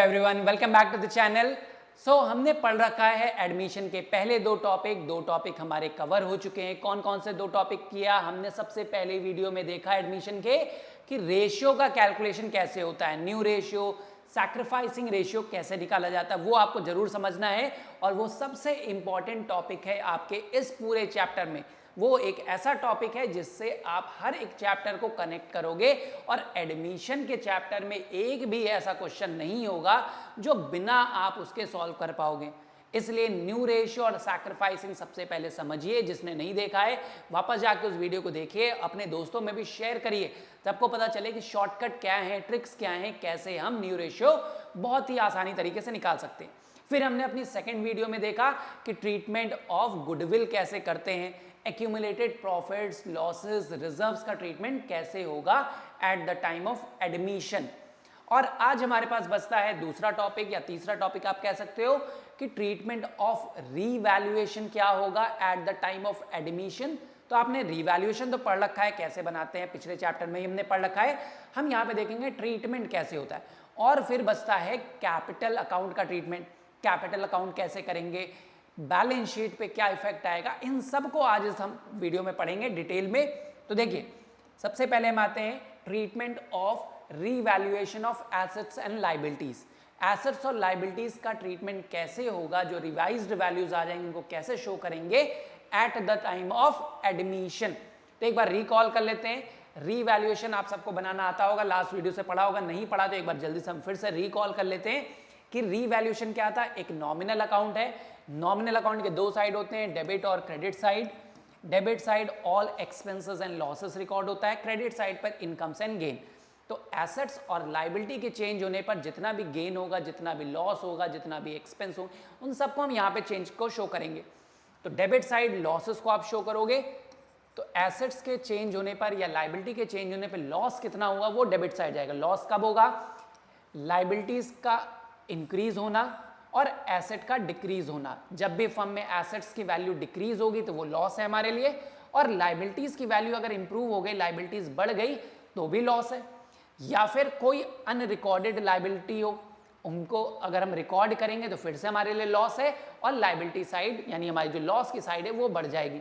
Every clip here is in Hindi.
Everyone, welcome back to the channel. हमने पढ़ रखा है एडमिशन के पहले दो टॉपिक हमारे कवर हो चुके हैं। कौन कौन से दो टॉपिक किया हमने? सबसे पहले वीडियो में देखा एडमिशन के कि रेशियो का कैलकुलेशन कैसे होता है, न्यू रेशियो, सैक्रिफाइसिंग रेशियो कैसे निकाला जाता है, वो आपको जरूर समझना है। और वो सबसे इंपॉर्टेंट टॉपिक है आपके इस पूरे चैप्टर में। वो एक ऐसा टॉपिक है जिससे आप हर एक चैप्टर को कनेक्ट करोगे और एडमिशन के चैप्टर में एक भी ऐसा क्वेश्चन नहीं होगा जो बिना आप उसके सॉल्व कर पाओगे। इसलिए न्यू रेशियो और सैक्रिफाइसिंग सबसे पहले समझिए। जिसने नहीं देखा है वापस जाके उस वीडियो को देखिए, अपने दोस्तों में भी शेयर करिए, सबको पता चले कि शॉर्टकट क्या है, ट्रिक्स क्या हैं, कैसे हम न्यू रेशियो बहुत ही आसानी तरीके से निकाल सकते हैं। फिर हमने अपनी सेकेंड वीडियो में देखा कि ट्रीटमेंट ऑफ गुडविल कैसे करते हैं, एक्यूमुलेटेड प्रॉफिट्स, लॉसेस, रिजर्व्स का ट्रीटमेंट कैसे होगा at the time of admission. और आज हमारे पास बचता है दूसरा टॉपिक या तीसरा टॉपिक आप कह सकते हो कि ट्रीटमेंट ऑफ रीवैल्यूएशन क्या होगा at the time of admission. तो आपने रीवैल्यूएशन तो पढ़ रखा है, कैसे बनाते हैं पिछले चैप्टर में ही हमने पढ़ रखा है। हम यहाँ पे देखेंगे ट्रीटमेंट कैसे होता है। और फिर बचता है कैपिटल अकाउंट का ट्रीटमेंट, कैपिटल अकाउंट कैसे करेंगे, बैलेंस शीट पे क्या इफेक्ट आएगा, इन सब को आज हम वीडियो में पढ़ेंगे डिटेल में। तो देखिए, सबसे पहले हम आते हैं treatment of revaluation of assets and liabilities. Assets और लायबिलिटीज का ट्रीटमेंट कैसे होगा, जो रिवाइज्ड वैल्यूज आ जाएंगे उनको कैसे शो करेंगे at the time of admission. तो एक बार रिकॉल कर लेते हैं। रीवैल्यूएशन आप सबको बनाना आता होगा, लास्ट वीडियो से पढ़ा होगा, नहीं पढ़ा तो एक बार जल्दी से हम फिर से रिकॉल कर लेते हैं कि रीवैल्यूएशन क्या था। एक नॉमिनल अकाउंट है, नॉमिनल अकाउंट के दो साइड होते हैं, डेबिट और credit side. Debit side all expenses and losses record होता है, क्रेडिट साइड पर इनकम्स एंड गेन। तो एसेट्स और लायबिलिटी के चेंज होने पर जितना भी गेन होगा, जितना भी लॉस होगा, जितना भी एक्सपेंस होगा, उन सबको हम यहाँ पे चेंज को शो करेंगे। तो डेबिट साइड लॉसेस को आप शो करोगे, तो एसेट्स के चेंज होने पर या लायबिलिटी के चेंज होने पर लॉस कितना हुआ वो डेबिट साइड जाएगा। लॉस कब होगा? लायबिलिटीज का इंक्रीज होना और एसेट का डिक्रीज होना। जब भी फर्म में एसेट्स की वैल्यू डिक्रीज होगी तो वो लॉस है हमारे लिए, और लायबिलिटीज की वैल्यू अगर इंप्रूव हो गई, लायबिलिटीज बढ़ गई तो भी लॉस है। या फिर कोई अनरिकॉर्डेड लायबिलिटी हो, उनको अगर हम रिकॉर्ड करेंगे तो फिर से हमारे लिए लॉस है और लायबिलिटी साइड यानी हमारी जो लॉस की साइड है वो बढ़ जाएगी।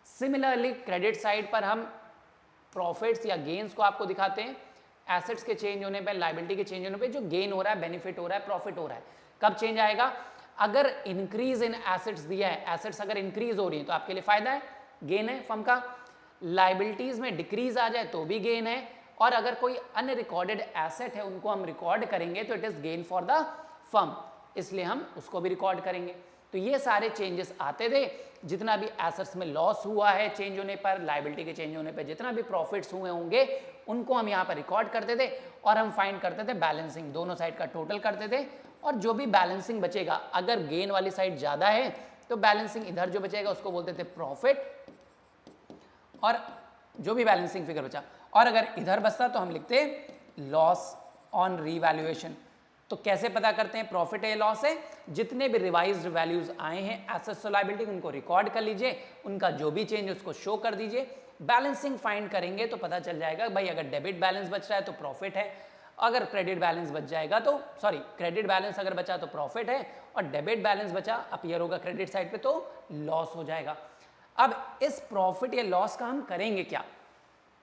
सिमिलरली क्रेडिट साइड पर हम प्रॉफिट्स या गेन्स को आपको दिखाते हैं। एसेट्स के चेंज होने पर, लायबिलिटी के चेंज होने पर जो गेन हो रहा है, बेनिफिट हो रहा है, प्रॉफिट हो रहा है, कब चेंज आएगा? अगर इंक्रीज इन एसेट्स दिया है, एसेट्स अगर इंक्रीज हो रही है तो आपके लिए फायदा है, गेन है फर्म का। लायबिलिटीज में डिक्रीज आ जाए तो भी गेन है, और अगर कोई अनरिकॉर्डेड एसेट है उनको हम रिकॉर्ड करेंगे तो it is gain for the firm, इसलिए हम उसको भी रिकॉर्ड करेंगे। तो ये सारे चेंजेस आते थे, जितना भी एसेट्स में लॉस हुआ है चेंज होने पर, लायबिलिटी के चेंज होने पर जितना भी प्रॉफिट्स हुए होंगे उनको हम यहाँ पर रिकॉर्ड करते थे और हम फाइंड करते थे बैलेंसिंग, दोनों साइड का टोटल करते थे। और जो भी बैलेंसिंग बचेगा, अगर गेन वाली साइड ज़्यादा है तो बैलेंसिंग इधर जो बचेगा उसको बोलते थे प्रॉफिट, और जो भी बैलेंसिंग फिगर बचा, और अगर इधर बचता तो हम लिखते लॉस ऑन रीवैल्यूएशन। तो कैसे पता करते हैं प्रॉफिट है या लॉस है? जितने भी रिवाइज्ड वैल्यूज आए हैं एसेट्स और लायबिलिटी, उनको रिकॉर्ड कर लीजिए, उनका जो भी चेंज उसको शो कर दीजिए। बैलेंसिंग फाइंड करेंगे तो पता चल जाएगा भाई, अगर डेबिट बैलेंस बच रहा है तो प्रॉफिट है, अगर क्रेडिट बैलेंस बच जाएगा तो क्रेडिट बैलेंस अगर बचा तो प्रॉफिट है, और डेबिट बैलेंस बचा अपीयर होगा क्रेडिट साइड पे तो लॉस हो जाएगा। अब इस प्रॉफिट या लॉस का हम करेंगे क्या,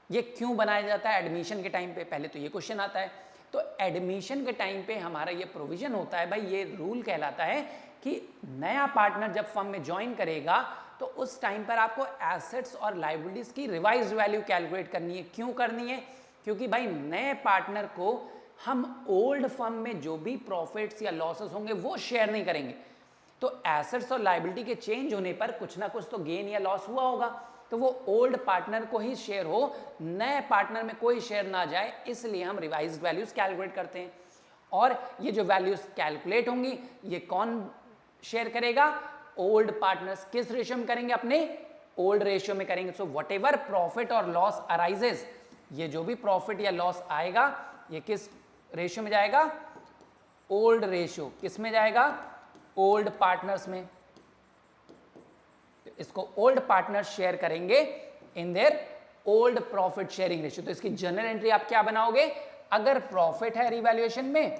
ये क्यों बनाया जाता है एडमिशन के टाइम पे? पहले तो ये क्वेश्चन आता है। तो एडमिशन के टाइम पे हमारा ये प्रोविजन होता है भाई, ये रूल कहलाता है कि नया पार्टनर जब फर्म में ज्वाइन करेगा तो उस टाइम पर आपको एसेट्स और लायबिलिटीज की रिवाइज्ड वैल्यू कैलकुलेट करनी है। क्यों करनी है? क्योंकि भाई नए पार्टनर को हम ओल्ड फर्म में जो भी प्रॉफिट्स या लॉसेस होंगे वो शेयर नहीं करेंगे। तो एसेट्स और लायबिलिटी के चेंज होने पर कुछ ना कुछ तो गेन या लॉस हुआ होगा, तो वो ओल्ड पार्टनर को ही शेयर हो, नए पार्टनर में कोई शेयर ना जाए, इसलिए हम रिवाइज्ड वैल्यूज कैलकुलेट करते हैं। और ये जो वैल्यूज कैलकुलेट होंगी ये कौन शेयर करेगा? Old partners. किस रेशियो में करेंगे? अपने ओल्ड रेशियो में करेंगे। सो वट एवर प्रॉफिट और लॉस अराइजेस, ये जो भी प्रॉफिट या लॉस आएगा ये किस रेशियो में जाएगा? Old ratio. किस में जाएगा? ओल्ड पार्टनर्स में। इसको ओल्ड पार्टनर शेयर करेंगे in their old profit sharing ratio. तो इसकी जनरल एंट्री आप क्या बनाओगे? अगर प्रॉफिट है रिवैल्यूएशन में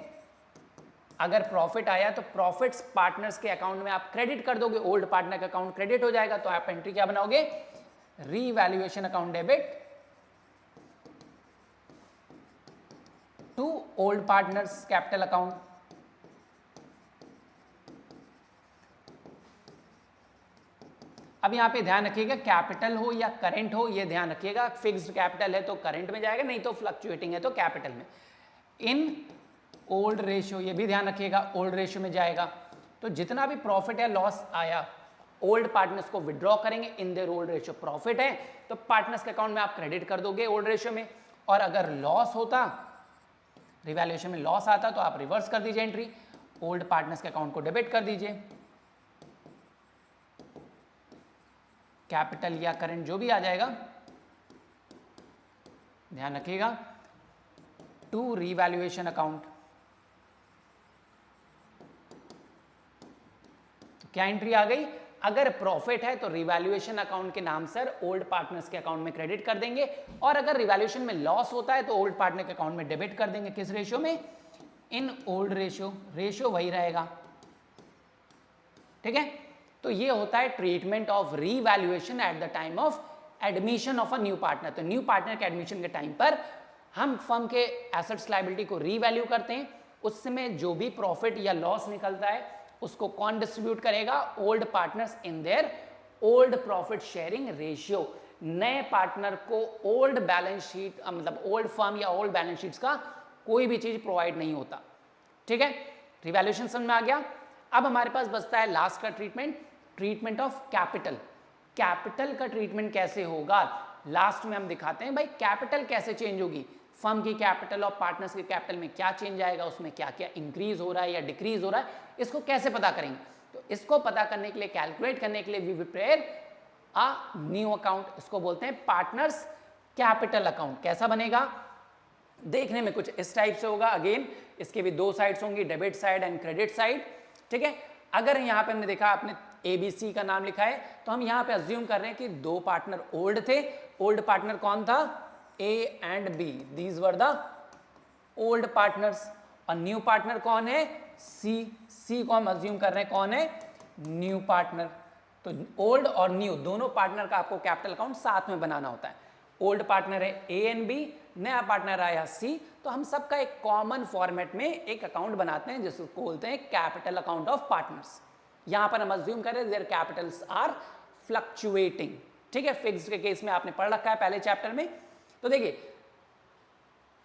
अगर प्रॉफिट आया तो प्रॉफिट्स पार्टनर्स के अकाउंट में आप क्रेडिट कर दोगे, ओल्ड पार्टनर का अकाउंट क्रेडिट हो जाएगा, तो आप एंट्री क्या बनाओगे, revaluation account debit to old partners capital account. अब यहां पे ध्यान रखिएगा, कैपिटल हो या करेंट हो, ये ध्यान रखिएगा, फिक्स्ड कैपिटल है तो करंट में जाएगा, नहीं तो फ्लक्चुएटिंग है तो कैपिटल में। इन ओल्ड रेशियो, ये भी ध्यान रखिएगा, ओल्ड रेशियो में जाएगा। तो जितना भी प्रॉफिट या लॉस आया, ओल्ड पार्टनर्स को विड्रॉ करेंगे in their old ratio. Profit है तो पार्टनर्स के अकाउंट में आप क्रेडिट कर दोगे ओल्ड रेशियो में, और अगर लॉस होता, रिवैल्यूएशन में लॉस आता, तो आप रिवर्स कर दीजिए एंट्री, ओल्ड पार्टनर्स के अकाउंट को डेबिट कर दीजिए, कैपिटल या करंट जो भी आ जाएगा, ध्यान रखिएगा, टू रीवैल्यूएशन अकाउंट। तो क्या एंट्री आ गई, अगर प्रॉफिट है तो रिवैल्यूएशन अकाउंट के नाम से ओल्ड पार्टनर्स के अकाउंट में क्रेडिट कर देंगे, और अगर रिवैल्यूएशन में लॉस होता है तो ओल्ड पार्टनर के अकाउंट में डेबिट कर देंगे। किस रेशियो में, इन ओल्ड रेशियो, रेशियो वही रहेगा, ठीक है। तो ये होता है treatment of revaluation at the time of admission of a new partner. तो न्यू पार्टनर के एडमिशन के टाइम पर हम फर्म के एसेट्स लायबिलिटी को रीवैल्यू करते हैं, उस समय जो भी प्रॉफिट या लॉस निकलता है उसको कौन डिस्ट्रीब्यूट करेगा, old partners in their old profit sharing ratio. नए पार्टनर को ओल्ड बैलेंस शीट, मतलब ओल्ड फर्म या ओल्ड बैलेंस शीट्स का कोई भी चीज प्रोवाइड नहीं होता, ठीक है। रिवैल्यूएशन समझ में आ गया। अब हमारे पास बचता है लास्ट का treatment, treatment of capital. Capital का ट्रीटमेंट कैसे होगा, लास्ट में हम दिखाते हैं भाई कैपिटल कैसे चेंज होगी, फर्म की कैपिटल और पार्टनर्स के कैपिटल में क्या चेंज आएगा, उसमें क्या क्या इंक्रीज हो रहा है या डिक्रीज हो रहा है, इसको कैसे पता करेंगे। तो इसको पता करने के लिए, कैलकुलेट करने के लिए we prepare a new account, इसको बोलते हैं पार्टनर्स कैपिटल अकाउंट। कैसा बनेगा, देखने में कुछ इस टाइप से होगा। अगेन इसके भी दो साइड्स होंगी, debit side and credit side, ठीक है। अगर यहाँ पे हमने देखा, आपने ABC का नाम लिखा है, तो हम यहाँ पे अज्यूम कर रहे हैं कि दो पार्टनर ओल्ड थे। ओल्ड पार्टनर कौन था, A and B, these were the old partners. और न्यू पार्टनर कौन है, C को हम अज्यूम कर रहे हैं कौन है, न्यू पार्टनर। तो ओल्ड और न्यू दोनों पार्टनर का आपको कैपिटल अकाउंट साथ में बनाना होता है। ओल्ड पार्टनर है A एंड B, नया पार्टनर आया C, तो हम सबका एक कॉमन फॉर्मेट में एक अकाउंट बनाते हैं जिसको बोलते हैं कैपिटल अकाउंट ऑफ पार्टनर्स। यहां पर हम अज्यूम करें देयर कैपिटल्स आर फ्लक्चुएटिंग, ठीक है। फिक्स्ड के केस में आपने पढ़ रखा है पहले चैप्टर में। तो देखिए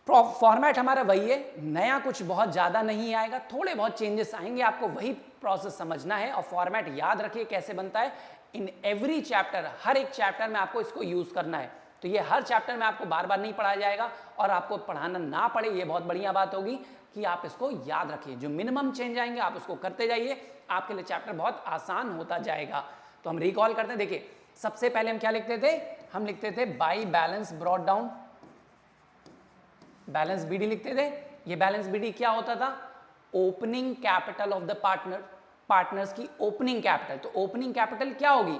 फॉर्मेट हमारा वही है, नया कुछ बहुत ज्यादा नहीं आएगा, थोड़े बहुत चेंजेस आएंगे, आपको वही प्रोसेस समझना है। और फॉर्मेट याद रखिए कैसे बनता है, इन एवरी चैप्टर, हर एक चैप्टर में आपको इसको यूज करना है। तो ये हर चैप्टर में आपको बार बार नहीं पढ़ाया जाएगा, और आपको पढ़ाना ना पड़े, ये बहुत बढ़िया बात होगी कि आप इसको याद रखिए। जो मिनिमम चेंज आएंगे आप उसको करते जाइए, आपके लिए चैप्टर बहुत आसान होता जाएगा। तो हम रिकॉल करते हैं, देखिए सबसे पहले हम क्या लिखते थे, हम लिखते थे by balance brought down, balance BD लिखते थे। ये बैलेंस BD क्या होता था, opening capital of the partner, partners की ओपनिंग कैपिटल। तो ओपनिंग कैपिटल क्या होगी,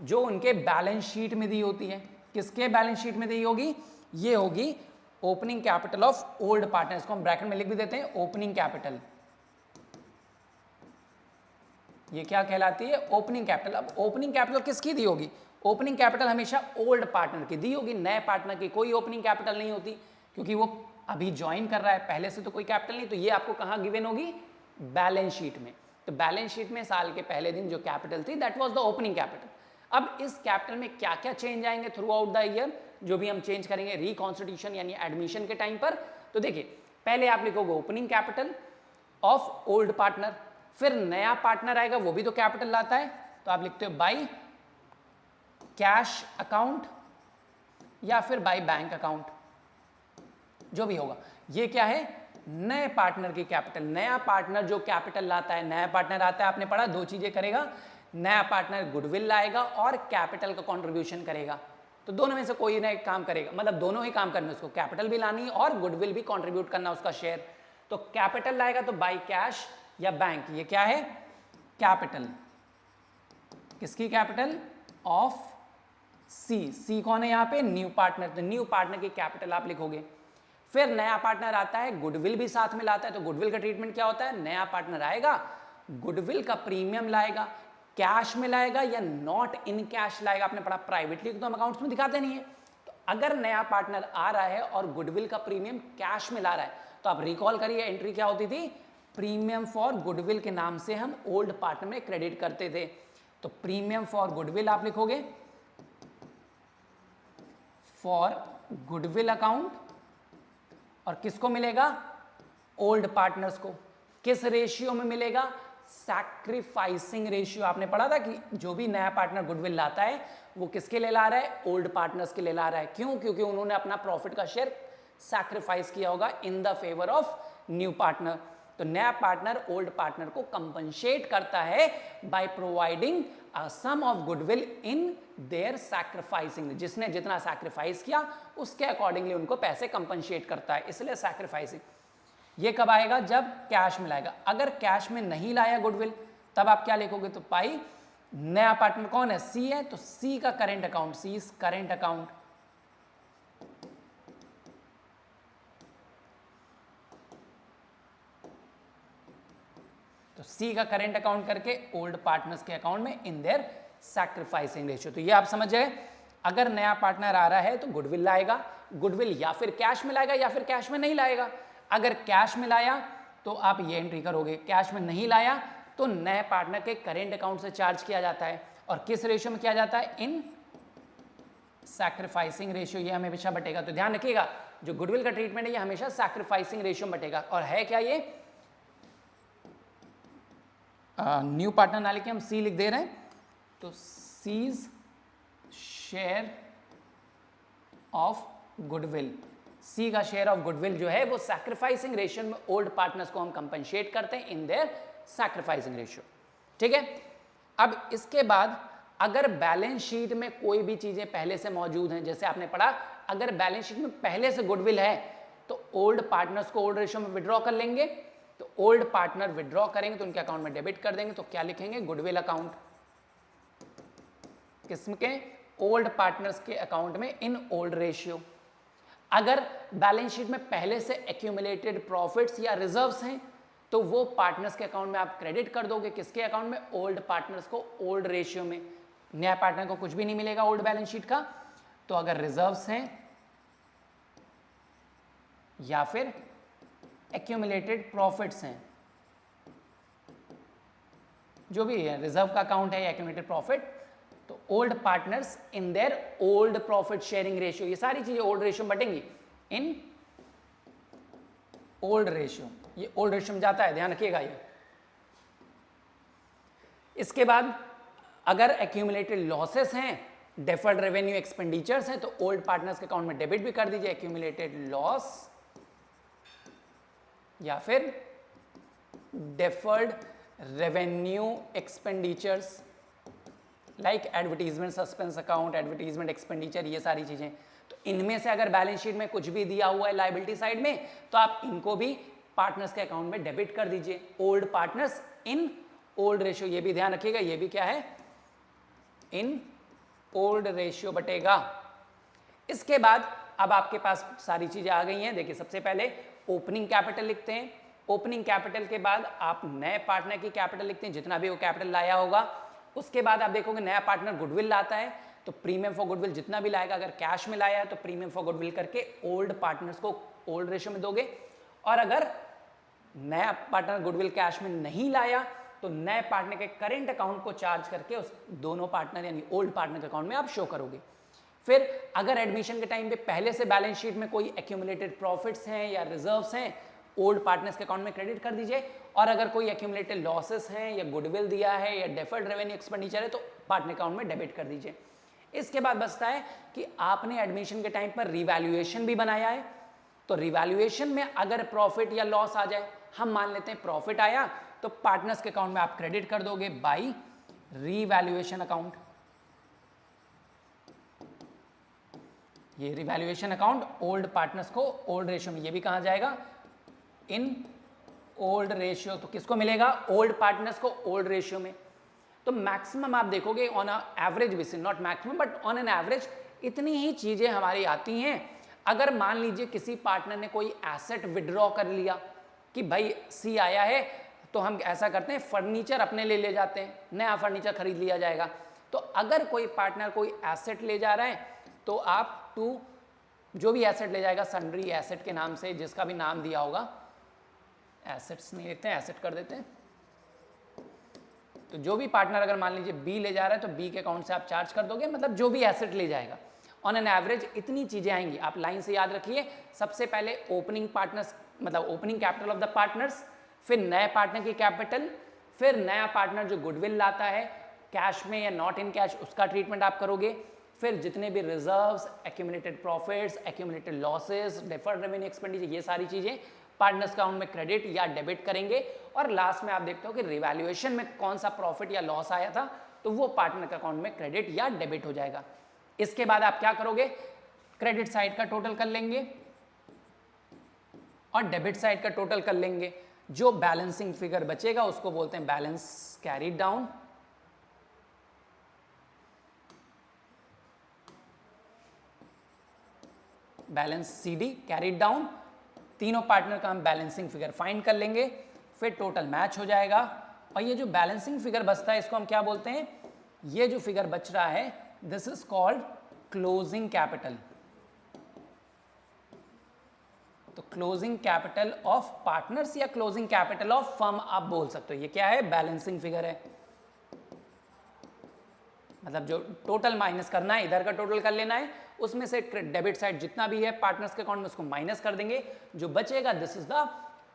जो उनके बैलेंस शीट में दी होती है। किसके बैलेंस शीट में दी होगी, ये होगी opening capital of old partners, को हम ब्रैकेट में लिख भी देते हैं ओपनिंग कैपिटल। ये क्या कहलाती है, ओपनिंग कैपिटल। अब ओपनिंग कैपिटल किसकी दी होगी, ओपनिंग कैपिटल हमेशा ओल्ड पार्टनर की दी होगी, नए पार्टनर की कोई ओपनिंग कैपिटल नहीं होती, क्योंकि वो अभी ज्वाइन कर रहा है, पहले से तो कोई कैपिटल नहीं। तो ये आपको कहां गिवन होगी, बैलेंस शीट में। तो बैलेंस शीट में साल के पहले दिन जो कैपिटल थी that was the opening capital. अब इस कैपिटल में क्या क्या चेंज आएंगे थ्रू आउट द ईयर, जो भी हम चेंज करेंगे रिकॉन्स्टिट्यूशन यानी एडमिशन के टाइम पर। तो देखिए पहले आप लिखोगे opening capital of old partner, फिर नया पार्टनर आएगा वो भी तो कैपिटल लाता है, तो आप लिखते हो बाई कैश अकाउंट या फिर बाई बैंक अकाउंट, जो भी होगा। ये क्या है, नए पार्टनर की कैपिटल। नया पार्टनर जो कैपिटल लाता है, नया पार्टनर आता है, आपने पढ़ा दो चीजें करेगा, नया पार्टनर गुडविल लाएगा और कैपिटल का कंट्रीब्यूशन करेगा। तो दोनों में से कोई ना एक काम करेगा, मतलब दोनों ही काम करने, उसको कैपिटल भी लानी और गुडविल भी कंट्रीब्यूट करना उसका शेयर। तो कैपिटल लाएगा तो बाई कैश या बैंक, ये क्या है, कैपिटल। किसकी कैपिटल, ऑफ सी। सी कौन है यहाँ पे, न्यू पार्टनर। तो न्यू पार्टनर की कैपिटल आप लिखोगे। फिर नया पार्टनर आता है, गुडविल भी साथ में लाता है, तो गुडविल का ट्रीटमेंट क्या होता है, नया पार्टनर आएगा, गुडविल का प्रीमियम लाएगा, कैश में लाएगा या नॉट इन कैश लाएगा, आपने पढ़ा प्राइवेटली तो हम अकाउंट्स में दिखाते नहीं है। तो अगर नया पार्टनर आ रहा है और गुडविल का प्रीमियम कैश में ला रहा है, तो आप रिकॉल करिए एंट्री क्या होती थी, प्रीमियम फॉर गुडविल के नाम से हम ओल्ड पार्टनर में क्रेडिट करते थे। तो प्रीमियम फॉर गुडविल आप लिखोगे, फॉर गुडविल अकाउंट, और किसको मिलेगा, ओल्ड पार्टनर्स को। किस रेशियो में मिलेगा, सैक्रिफाइसिंग रेशियो। आपने पढ़ा था कि जो भी नया पार्टनर गुडविल लाता है वो किसके लिए ला रहा है, ओल्ड पार्टनर्स के लिए ला रहा है। क्यों, क्योंकि उन्होंने अपना प्रॉफिट का शेयर सैक्रिफाइस किया होगा in the favour of new partner. तो नया पार्टनर ओल्ड पार्टनर को कंपनसेट करता है by providing a sum of goodwill in their sacrificing. जिसने जितना सैक्रिफाइस किया उसके अकॉर्डिंगली उनको पैसे कंपनसेट करता है, इसलिए सैक्रिफाइसिंग। ये कब आएगा, जब कैश में लाएगा। अगर कैश में नहीं लाया गुडविल, तब आप क्या लिखोगे, तो पाई नया पार्टनर कौन है, सी है, तो सी का current account, C is current account. तो सी का करेंट अकाउंट करके ओल्ड पार्टनर्स के अकाउंट में इन देयर सैक्रिफाइसिंग रेशियो। तो ये आप समझ जाए, अगर नया पार्टनर आ रहा है तो गुडविल लाएगा, गुडविल या फिर कैश में लाएगा या फिर कैश में नहीं लाएगा। अगर कैश में लाया तो आप ये एंट्री करोगे, कैश में नहीं लाया तो नए पार्टनर के करेंट अकाउंट से चार्ज किया जाता है। और किस रेशियो में किया जाता है, इन सैक्रिफाइसिंग रेशियो। ये हमेशा बटेगा, तो ध्यान रखिएगा जो गुडविल का ट्रीटमेंट है ये हमेशा सैक्रिफाइसिंग रेशियो में बटेगा। और है क्या ये, न्यू पार्टनर ना लिखे हम सी लिख दे रहे हैं, तो सीज शेयर ऑफ गुडविल, सी का शेयर ऑफ गुडविल जो है वो सैक्रिफाइसिंग रेशियो में ओल्ड पार्टनर्स को हम कंपनसेट करते हैं इन देयर सैक्रिफाइसिंग रेशियो। ठीक है, अब इसके बाद अगर बैलेंस शीट में कोई भी चीजें पहले से मौजूद हैं, जैसे आपने पढ़ा अगर बैलेंस शीट में पहले से गुडविल है तो ओल्ड पार्टनर्स को ओल्ड रेशियो में विड्रॉ कर लेंगे। तो ओल्ड पार्टनर विड्रॉ करेंगे तो उनके अकाउंट में डेबिट कर देंगे, तो क्या लिखेंगे, गुडविल अकाउंट। किस्म के, ओल्ड पार्टनर्स के अकाउंट में इन ओल्ड रेशियो। अगर बैलेंस शीट में पहले से एक्यूमुलेटेड प्रॉफिट्स या रिजर्व्स हैं तो वो पार्टनर्स के अकाउंट में आप क्रेडिट कर दोगे, किसके अकाउंट में, ओल्ड पार्टनर्स को ओल्ड रेशियो में। नया पार्टनर को कुछ भी नहीं मिलेगा ओल्ड बैलेंस शीट का। तो अगर रिजर्व्स हैं या फिर एक्यूमुलेटेड प्रॉफिट्स हैं, जो भी है रिजर्व का अकाउंट है या एक्यूमुलेटेड प्रॉफिट, तो old partners in their old profit sharing ratio, ये सारी चीजें ओल्ड रेशियो में बटेंगी इन ओल्ड रेशियो। ये ओल्ड रेशियो में जाता है, ध्यान रखिएगा ये। इसके बाद अगर एक्यूमुलेटेड लॉसेस हैं, डेफर्ड रेवेन्यू एक्सपेंडिचर्स हैं, तो ओल्ड पार्टनर्स के अकाउंट में डेबिट भी कर दीजिए एक्यूमुलेटेड लॉस या फिर deferred revenue expenditures like advertisement suspense account, advertisement expenditure, ये सारी चीजें। तो इनमें से अगर बैलेंस शीट में कुछ भी दिया हुआ है लायबिलिटी साइड में तो आप इनको भी पार्टनर्स के अकाउंट में डेबिट कर दीजिए, old partners in old ratio. ये भी ध्यान रखिएगा, ये भी क्या है, इन ओल्ड रेशियो बटेगा। इसके बाद अब आपके पास सारी चीजें आ गई हैं। देखिए सबसे पहले ओपनिंग कैपिटल लिखते हैं, ओपनिंग कैपिटल के बाद आप नए पार्टनर की कैपिटल लिखते हैं, जितना भी वो कैपिटल लाया होगा। उसके बाद आप देखोगे नया पार्टनर गुडविल लाता है तो प्रीमियम फॉर गुडविल जितना भी लाएगा, अगर कैश में लाया है तो प्रीमियम फॉर गुडविल करके ओल्ड पार्टनर्स को ओल्ड रेशियो में दोगे। और अगर नया पार्टनर गुडविल कैश में नहीं लाया तो नए पार्टनर के करेंट अकाउंट को चार्ज करके उस दोनों पार्टनर यानी ओल्ड पार्टनर के अकाउंट में आप शो करोगे। फिर अगर एडमिशन के टाइम पे पहले से बैलेंस शीट में कोई एक्यूमुलेटेड प्रॉफिट्स हैं या रिजर्व्स हैं, ओल्ड पार्टनर्स के अकाउंट में क्रेडिट कर दीजिए। और अगर कोई एक्यूमुलेटेड लॉसेस हैं या गुडविल दिया है या डेफर्ड रेवेन्यू एक्सपेंडिचर है तो पार्टनर अकाउंट में डेबिट कर दीजिए। इसके बाद बचता है कि आपने एडमिशन के टाइम पर रिवैल्यूएशन भी बनाया है, तो रिवैल्यूएशन में अगर प्रॉफिट या लॉस आ जाए, हम मान लेते हैं प्रॉफिट आया तो पार्टनर्स के अकाउंट में आप क्रेडिट कर दोगे बाय रिवैल्यूएशन अकाउंट। ये रिवैल्यूएशन अकाउंट ओल्ड पार्टनर्स को ओल्ड रेशियो में, ये भी कहा जाएगा इन ओल्ड रेशियो। तो किसको मिलेगा, ओल्ड पार्टनर्स को ओल्ड रेशियो में। तो मैक्सिमम आप देखोगे on average basis, not maximum but on an average इतनी ही चीजें हमारी आती हैं अगर मान लीजिए किसी पार्टनर ने कोई एसेट विड्रॉ कर लिया कि भाई सी आया है तो हम ऐसा करते हैं फर्नीचर अपने ले जाते हैं, नया फर्नीचर खरीद लिया जाएगा। तो अगर कोई पार्टनर कोई एसेट ले जा रहा है तो आप टू जो भी एसेट ले जाएगा सन्ड्री एसेट के नाम से, जिसका भी नाम दिया होगा, एसेट्स नहीं लिखते हैं, एसेट कर देते हैं। तो जो भी पार्टनर अगर मान लीजिए बी ले जा रहा है तो बी के अकाउंट से आप चार्ज कर दोगे, मतलब जो भी एसेट ले जाएगा ऑन एन एवरेज इतनी चीजें आएंगी। आप लाइन से याद रखिए, सबसे पहले ओपनिंग पार्टनर्स मतलब opening capital of the partners, फिर नए पार्टनर की कैपिटल, फिर नया पार्टनर जो गुडविल लाता है कैश में या नॉट इन कैश उसका ट्रीटमेंट आप करोगे, फिर जितने भी reserves, accumulated profits, accumulated losses, deferred revenue expenditure, ये सारी चीजें पार्टनर्स अकाउंट में क्रेडिट या डेबिट करेंगे। और लास्ट में आप देखते हो कि रिवैल्यूएशन में कौन सा प्रॉफिट या लॉस आया था तो वो पार्टनर के अकाउंट में क्रेडिट या डेबिट हो जाएगा। इसके बाद आप क्या करोगे, क्रेडिट साइड का टोटल कर लेंगे और डेबिट साइड का टोटल कर लेंगे। जो बैलेंसिंग फिगर बचेगा उसको बोलते हैं balance carried down. Balance CD carried down. तीनों पार्टनर का हम बैलेंसिंग फिगर फाइंड कर लेंगे, फिर टोटल मैच हो जाएगा। और ये जो बैलेंसिंग फिगर बचता है इसको हम क्या बोलते हैं, ये जो फिगर बच रहा है this is called closing capital. तो क्लोजिंग कैपिटल ऑफ पार्टनर्स या क्लोजिंग कैपिटल ऑफ फर्म आप बोल सकते हो। ये क्या है, बैलेंसिंग फिगर है, मतलब जो टोटल माइनस करना है, इधर का टोटल कर लेना है, उसमें से डेबिट साइड जितना भी है पार्टनर्स के अकाउंट में उसको माइनस कर देंगे, जो बचेगा this is the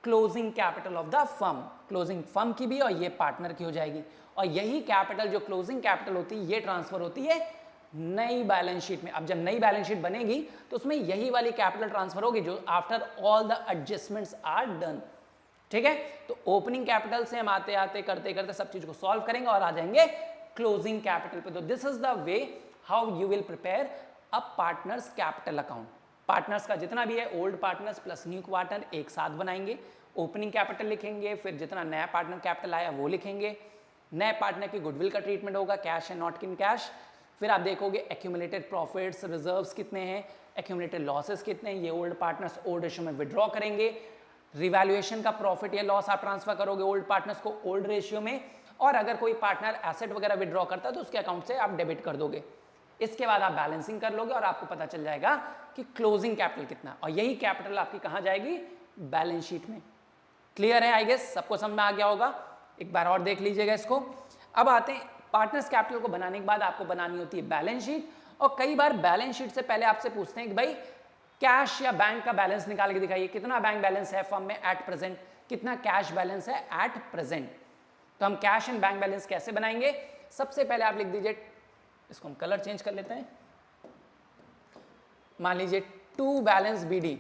closing capital of the firm. Closing firm की भी और ये पार्टनर की हो जाएगी। और यही कैपिटल जो क्लोजिंग कैपिटल होती है ये ट्रांसफर होती है नई बैलेंस शीट में। अब जब नई बैलेंस शीट बनेगी तो उसमें यही वाली कैपिटल ट्रांसफर होगी जो after all the adjustments are done. ठीक है, तो ओपनिंग कैपिटल से हम आते आते करते करते सब चीज को सॉल्व करेंगे और आ जाएंगे क्लोजिंग कैपिटल पे। तो this is the way how you will prepare a partners capital account. Partners का जितना भी है old partners plus new partner एक साथ बनाएंगे, ओपनिंग कैपिटल लिखेंगे, फिर जितना नया पार्टनर कैपिटल आया वो लिखेंगे, नए पार्टनर की गुडविल का ट्रीटमेंट होगा cash and not in cash, फिर आप देखोगे एक्यूमुलेटेड प्रॉफिट्स रिजर्व्स कितने हैं, एक्यूमुलेटेड लॉसेस कितने हैं, ये ओल्ड पार्टनर्स ओल्ड रेशियो में विड्रॉ करेंगे, रिवैल्यूएशन का प्रॉफिट या लॉस आप ट्रांसफर करोगे ओल्ड पार्टनर्स को ओल्ड रेशियो में, और अगर कोई पार्टनर एसेट वगैरह विड्रॉ करता है तो उसके अकाउंट से आप डेबिट कर दोगे। इसके बाद आप बैलेंसिंग कर लोगे और आपको पता चल जाएगा कि क्लोजिंग कैपिटल कितना, और यही कैपिटल आपकी कहाँ जाएगी, बैलेंस शीट में। क्लियर है, आई गेस सबको समझ में आ गया होगा। एक बार और देख लीजिएगा इसको। अब आते हैं पार्टनर्स कैपिटल को बनाने के बाद आपको बनानी होती है बैलेंस शीट, और कई बार बैलेंस शीट से पहले आपसे पूछते हैं कि भाई कैश या बैंक का बैलेंस निकाल के दिखाइए, कितना बैंक बैलेंस है फर्म में एट प्रेजेंट, कितना कैश बैलेंस है एट प्रेजेंट। तो हम कैश एंड बैंक बैलेंस कैसे बनाएंगे, सबसे पहले आप लिख दीजिए, इसको हम कलर चेंज कर लेते हैं, मान लीजिए टू बैलेंस बीडी।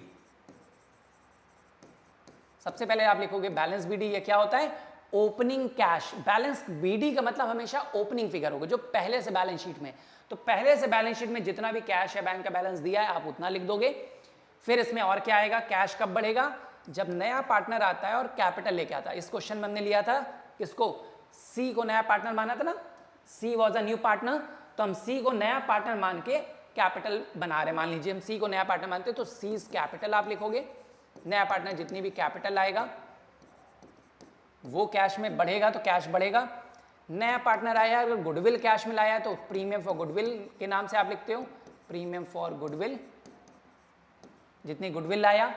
सबसे पहले आप लिखोगे बैलेंस बीडी, ये क्या होता है, ओपनिंग कैश। बैलेंस बीडी का मतलब हमेशा ओपनिंग फिगर होगा जो पहले से बैलेंस शीट में, तो पहले से बैलेंस शीट में जितना भी कैश या बैंक का बैलेंस दिया है आप उतना लिख दोगे। फिर इसमें और क्या आएगा, कैश कब बढ़ेगा, जब नया पार्टनर आता है और कैपिटल लेके आता है। इस क्वेश्चन में हमने लिया था किसको, सी को नया पार्टनर माना था ना, सी वॉज अ न्यू पार्टनर, तो हम सी को नया पार्टनर मान के कैपिटल बना रहे। मान लीजिए हम सी को नया पार्टनर मानते तो सी कैपिटल आप लिखोगे, नया पार्टनर जितनी भी कैपिटल आएगा वो कैश में बढ़ेगा तो कैश बढ़ेगा। नया पार्टनर आया अगर गुडविल कैश में लाया है तो प्रीमियम फॉर गुडविल के नाम से आप लिखते हो, प्रीमियम फॉर गुडविल, जितनी गुडविल लाया।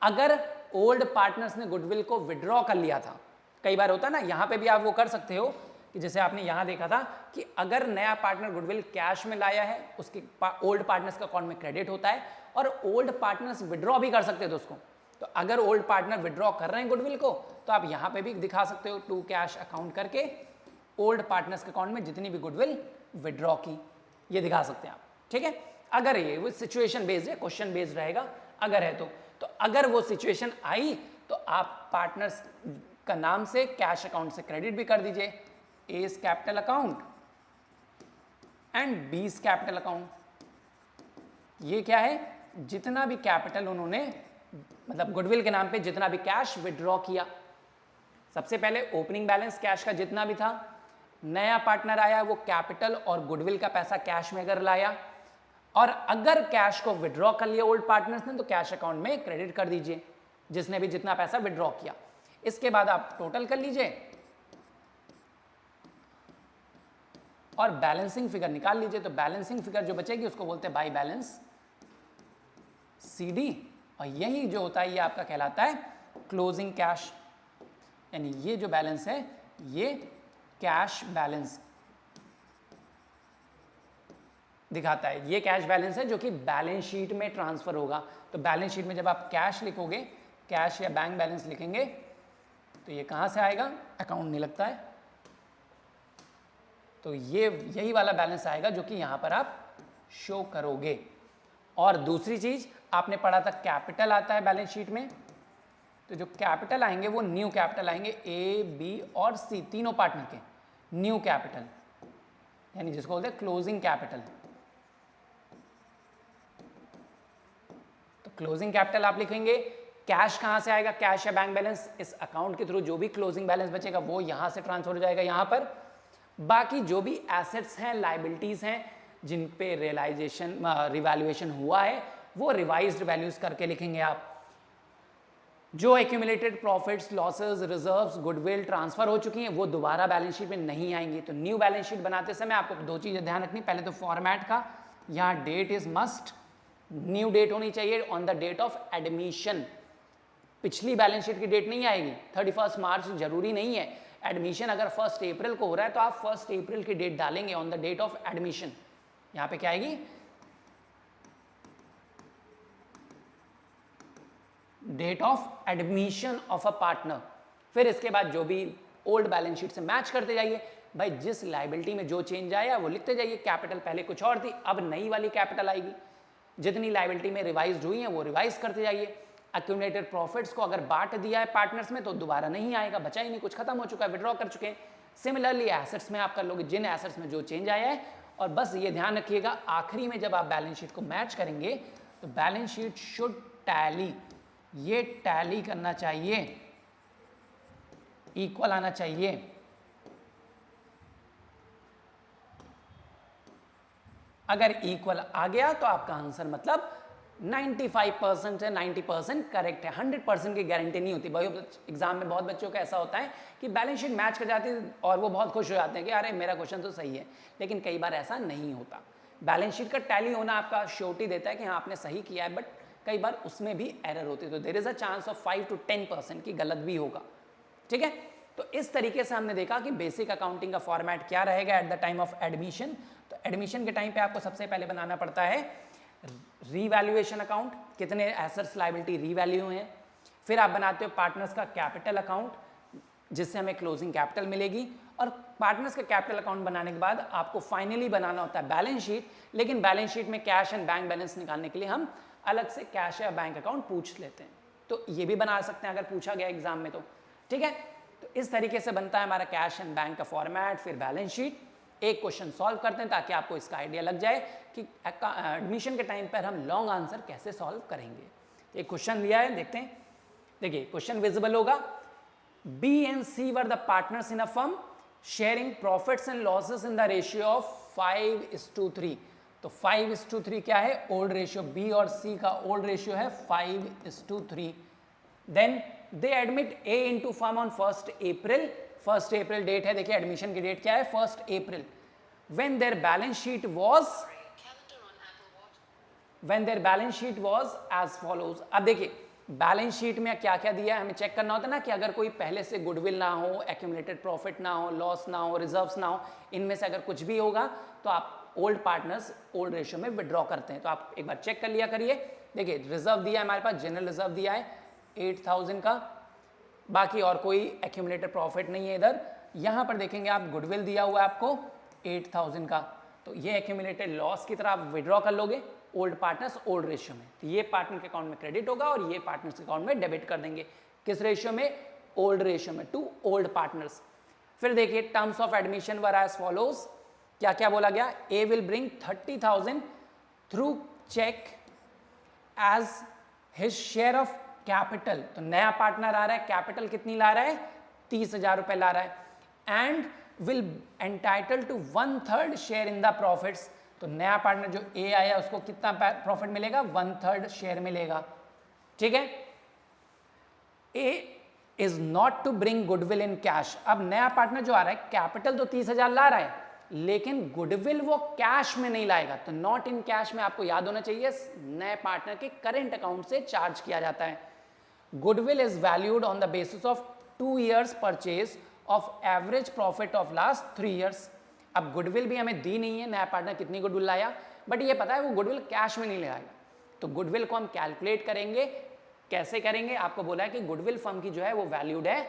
अगर ओल्ड पार्टनर्स ने गुडविल को विड्रॉ कर लिया था, कई बार होता है ना, यहां पे भी आप वो कर सकते हो कि जैसे आपने यहां देखा था कि अगर नया पार्टनर गुडविल कैश में लाया है उसके ओल्ड पार्टनर्स का अकाउंट में क्रेडिट होता है, और ओल्ड पार्टनर्स विड्रॉ भी कर सकते थे उसको। तो अगर ओल्ड पार्टनर विड्रॉ कर रहे हैं गुडविल को तो आप यहां पे भी दिखा सकते हो टू कैश अकाउंट करके ओल्ड पार्टनर्स के अकाउंट में जितनी भी गुडविल विड्रॉ की, ये दिखा सकते हैं आप। ठीक है, अगर ये वो सिचुएशन बेस्ड है, क्वेश्चन बेस्ड रहेगा अगर है तो अगर वो सिचुएशन आई तो आप पार्टनर्स का नाम से कैश अकाउंट से क्रेडिट भी कर दीजिए, एस कैपिटल अकाउंट एंड बीस कैपिटल अकाउंट। ये क्या है, जितना भी कैपिटल उन्होंने मतलब गुडविल के नाम पे जितना भी कैश विड्रॉ किया, सबसे पहले ओपनिंग बैलेंस कैश का जितना भी था, नया पार्टनर आया वो कैपिटल और गुडविल का पैसा कैश में अगर लाया, और अगर कैश को विड्रॉ कर लिया ओल्ड पार्टनर्स ने तो कैश अकाउंट में क्रेडिट कर दीजिए, जिसने भी जितना पैसा विड्रॉ किया। इसके बाद आप टोटल कर लीजिए और बैलेंसिंग फिगर निकाल लीजिए। तो बैलेंसिंग फिगर जो बचेगी उसको बोलते हैं बाई बैलेंस सीडी, और यही जो होता है ये आपका कहलाता है क्लोजिंग कैश, यानी ये जो बैलेंस है ये कैश बैलेंस दिखाता है। ये कैश बैलेंस है जो कि बैलेंस शीट में ट्रांसफर होगा। तो बैलेंस शीट में जब आप कैश लिखोगे, कैश या बैंक बैलेंस लिखेंगे, तो ये कहां से आएगा, अकाउंट नहीं लगता है, तो ये यही वाला बैलेंस आएगा जो कि यहां पर आप शो करोगे। और दूसरी चीज आपने पढ़ा था कैपिटल आता है बैलेंस शीट में, तो जो कैपिटल आएंगे वो न्यू कैपिटल आएंगे, ए बी और सी तीनों पार्टनर के न्यू कैपिटल, यानी जिसको बोलते हैं क्लोजिंग कैपिटल। तो क्लोजिंग कैपिटल आप लिखेंगे। कैश कहां से आएगा, कैश या बैंक बैलेंस, इस अकाउंट के थ्रू जो भी क्लोजिंग बैलेंस बचेगा वो यहां से ट्रांसफर हो जाएगा यहां पर। बाकी जो भी एसेट्स हैं, लाइबिलिटीज हैं, जिन पे रियलाइजेशन रिवैल्यूएशन हुआ है वो रिवाइज्ड वैल्यूज करके लिखेंगे आप। जो accumulated profits, losses, reserves, goodwill transfer हो चुकी हैं वो दोबारा बैलेंस शीट में नहीं आएंगी। तो न्यू बैलेंस शीट बनाते समय आपको दो चीजें ध्यान रखनी, पहले तो फॉर्मेट का, यहाँ date is must, new date होनी चाहिए on the date of admission. पिछली बैलेंस शीट की डेट नहीं आएगी, 31 मार्च जरूरी नहीं है। एडमिशन अगर 1 अप्रैल को हो रहा है तो आप 1 अप्रैल की डेट डालेंगे on the date of admission. यहां पे क्या आएगी, date of admission of a partner. फिर इसके बाद जो भी ओल्ड बैलेंस शीट से मैच करते जाइए, भाई जिस लाइबिलिटी में जो चेंज आया वो लिखते जाइए। कैपिटल पहले कुछ और थी, अब नई वाली कैपिटल आएगी। जितनी लाइबिलिटी में रिवाइज हुई है वो रिवाइज करते जाइए। एक्यूमुलेटेड प्रॉफिट्स को अगर बांट दिया है पार्टनर्स में तो दोबारा नहीं आएगा, बचा ही नहीं, कुछ खत्म हो चुका है, विड्रॉ कर चुके हैं। सिमिलरली एसेट्स में आप कर लोगे, जिन एसेट्स में जो चेंज आया है। और बस ये ध्यान रखिएगा आखिरी में जब आप बैलेंस शीट को मैच करेंगे तो बैलेंस शीट शुड टैली, ये टैली करना चाहिए, इक्वल आना चाहिए। अगर इक्वल आ गया तो आपका आंसर मतलब 95% से 90% करेक्ट है। 100% की गारंटी नहीं होती भाई। एग्जाम में बहुत बच्चों का ऐसा होता है कि बैलेंस शीट मैच कर जाती है और वो बहुत खुश हो जाते हैं कि अरे मेरा क्वेश्चन तो सही है, लेकिन कई बार ऐसा नहीं होता। बैलेंस शीट का टैली होना आपका श्योरिटी देता है कि हाँ आपने सही किया है, बट कई बार उसमें भी एरर होती है, तो there is a chance of 5 to 10% की गलत भी होगा। ठीक है, तो इस तरीके से हमने देखा कि बेसिक अकाउंटिंग का फॉर्मेट क्या रहेगा at the time of admission. तो एडमिशन के टाइम पे आपको सबसे पहले बनाना पड़ता है रीवैल्यूएशन अकाउंट, कितने एसेट्स लायबिलिटी रीवैल्यू हैं। फिर आप बनाते हो पार्टनर्स का कैपिटल अकाउंट, जिससे हमें क्लोजिंग कैपिटल मिलेगी। और पार्टनर्स का कैपिटल अकाउंट बनाने के बाद आपको फाइनली बनाना होता है बैलेंस शीट, लेकिन बैलेंस शीट में कैश एंड बैंक बैलेंस निकालने के लिए हम अलग से कैश या बैंक अकाउंट पूछ लेते हैं। तो ये भी बना सकते हैं अगर पूछा गया एग्जाम में तो। ठीक है, तो इस तरीके से बनता है हमारा कैश एंड बैंक का फॉर्मेट। फिर बैलेंस शीट, एक क्वेश्चन सॉल्व करते हैं ताकि आपको इसका आइडिया लग जाए कि एडमिशन के टाइम पर हम लॉन्ग आंसर कैसे सॉल्व करेंगे। एक क्वेश्चन लिया है, देखते हैं। देखिए क्वेश्चन विजिबल होगा। B and C were the partners in a firm sharing profits and losses in the ratio of 5:3। तो 5:3 क्या है, ओल्ड रेशियो। बी और सी का ओल्ड रेशियो है 5:3। Then they admit A into firm on 1 April. 1 April date है, देखिए एडमिशन की डेट क्या है, 1 April. When their balance sheet was as follows. अब देखिए बैलेंस शीट में क्या क्या दिया है, हमें चेक करना होता है ना कि अगर कोई पहले से गुडविल ना हो, एक्यूमुलेटेड प्रॉफिट ना हो, लॉस ना हो, रिजर्व्स ना हो, इनमें से अगर कुछ भी होगा तो आप ओल्ड पार्टनर्स ओल्ड रेशियो में विड्रॉ करते हैं। तो आप एक बार चेक कर लिया करिए। देखिए रिजर्व दिया है हमारे पास, जनरल रिजर्व दिया है 8000 का, बाकी और कोई एक्यूमुलेटेड प्रॉफिट नहीं है इधर। यहाँ पर देखेंगे आप गुडविल दिया हुआ है आपको 8000 का, तो ये एक्यूमुलेटेड लॉस की तरह आप विड्रॉ कर लोगे ओल्ड पार्टनर्स ओल्ड रेशियो में। तो ये पार्टनर के अकाउंट में क्रेडिट होगा और ये पार्टनर्स के अकाउंट में डेबिट कर देंगे। किस रेशियो में, ओल्ड रेशियो में, टू ओल्ड पार्टनर्स। फिर देखिए terms of admission were as follows. क्या क्या बोला गया, A will bring 30,000 through cheque as his share of capital. तो नया पार्टनर आ रहा है, कैपिटल कितनी ला रहा है, 30,000 रुपए ला रहा है। And will entitle to 1/3 share in the profits. तो नया पार्टनर जो ए आया उसको कितना प्रॉफिट मिलेगा, 1/3 शेयर मिलेगा। ठीक है, A is not to bring goodwill in cash. अब नया पार्टनर जो आ रहा है कैपिटल तो 30,000 ला रहा है, लेकिन गुडविल वो कैश में नहीं लाएगा। तो नॉट इन कैश में आपको याद होना चाहिए नए पार्टनर के करेंट अकाउंट से चार्ज किया जाता है। Goodwill is valued on the basis of 2 years purchase of average profit of last 3 years। अब गुडविल भी हमें दी नहीं है नया पार्टनर कितनी गुडविल लाया, बट ये पता है वो गुडविल कैश में नहीं लाएगा। तो गुडविल को हम कैलकुलेट करेंगे, कैसे करेंगे, आपको बोला है कि गुडविल फर्म की जो है वो वैल्यूड है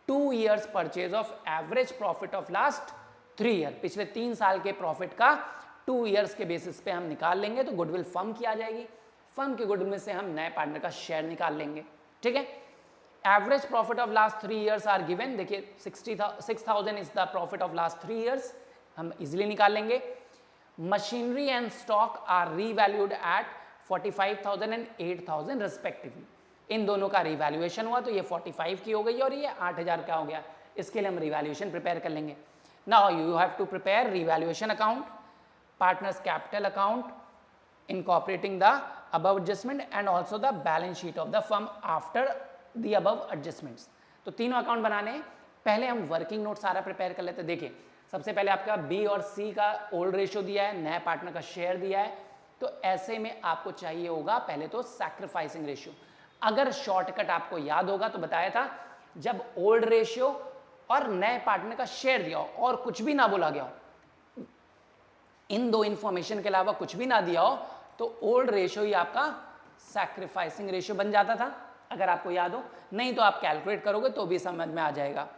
2 years purchase of average profit of last 3 year। पिछले 3 साल के प्रॉफिट का 2 years के बेसिस पे हम निकाल लेंगे तो गुडविल फर्म की आ जाएगी। फर्म के गुडविल में से हम नए पार्टनर का शेयर निकाल लेंगे। ठीक है, average profit of last 3 years are given. देखिए 6,000 is the profit of last 3 years, हम इजिली निकाल लेंगे। Machinery and stock are revalued at 45,000 and 8,000 respectively. इन दोनों का रिवैल्यूएशन हुआ तो ये 45 की हो गई और ये 8,000 का हो गया। इसके लिए हम रिवैल्यूएशन प्रिपेयर कर लेंगे। Now you have to prepare revaluation account, partners capital account, incorporating the above adjustment and also the balance sheet of the firm after the above adjustments। तो तीनों अकाउंट बनाने हैं। पहले हम वर्किंग नोट सारा प्रिपेयर कर लेते हैं। देखिए सबसे पहले आपका बी और सी का ओल्ड रेशियो दिया है, नया पार्टनर का शेयर दिया है, तो ऐसे में आपको चाहिए होगा पहले तो सैक्रिफाइसिंग रेशियो। अगर शॉर्टकट आपको याद होगा तो बताया था, जब ओल्ड रेशियो और नए पार्टनर का शेयर दिया हो और कुछ भी ना बोला गया हो, इन दो इंफॉर्मेशन के अलावा कुछ भी ना दिया हो, तो ओल्ड रेशियो ही आपका सैक्रिफाइसिंग रेशियो बन जाता था, अगर आपको याद हो। नहीं तो आप कैलकुलेट करोगे तो भी समझ में आ जाएगा।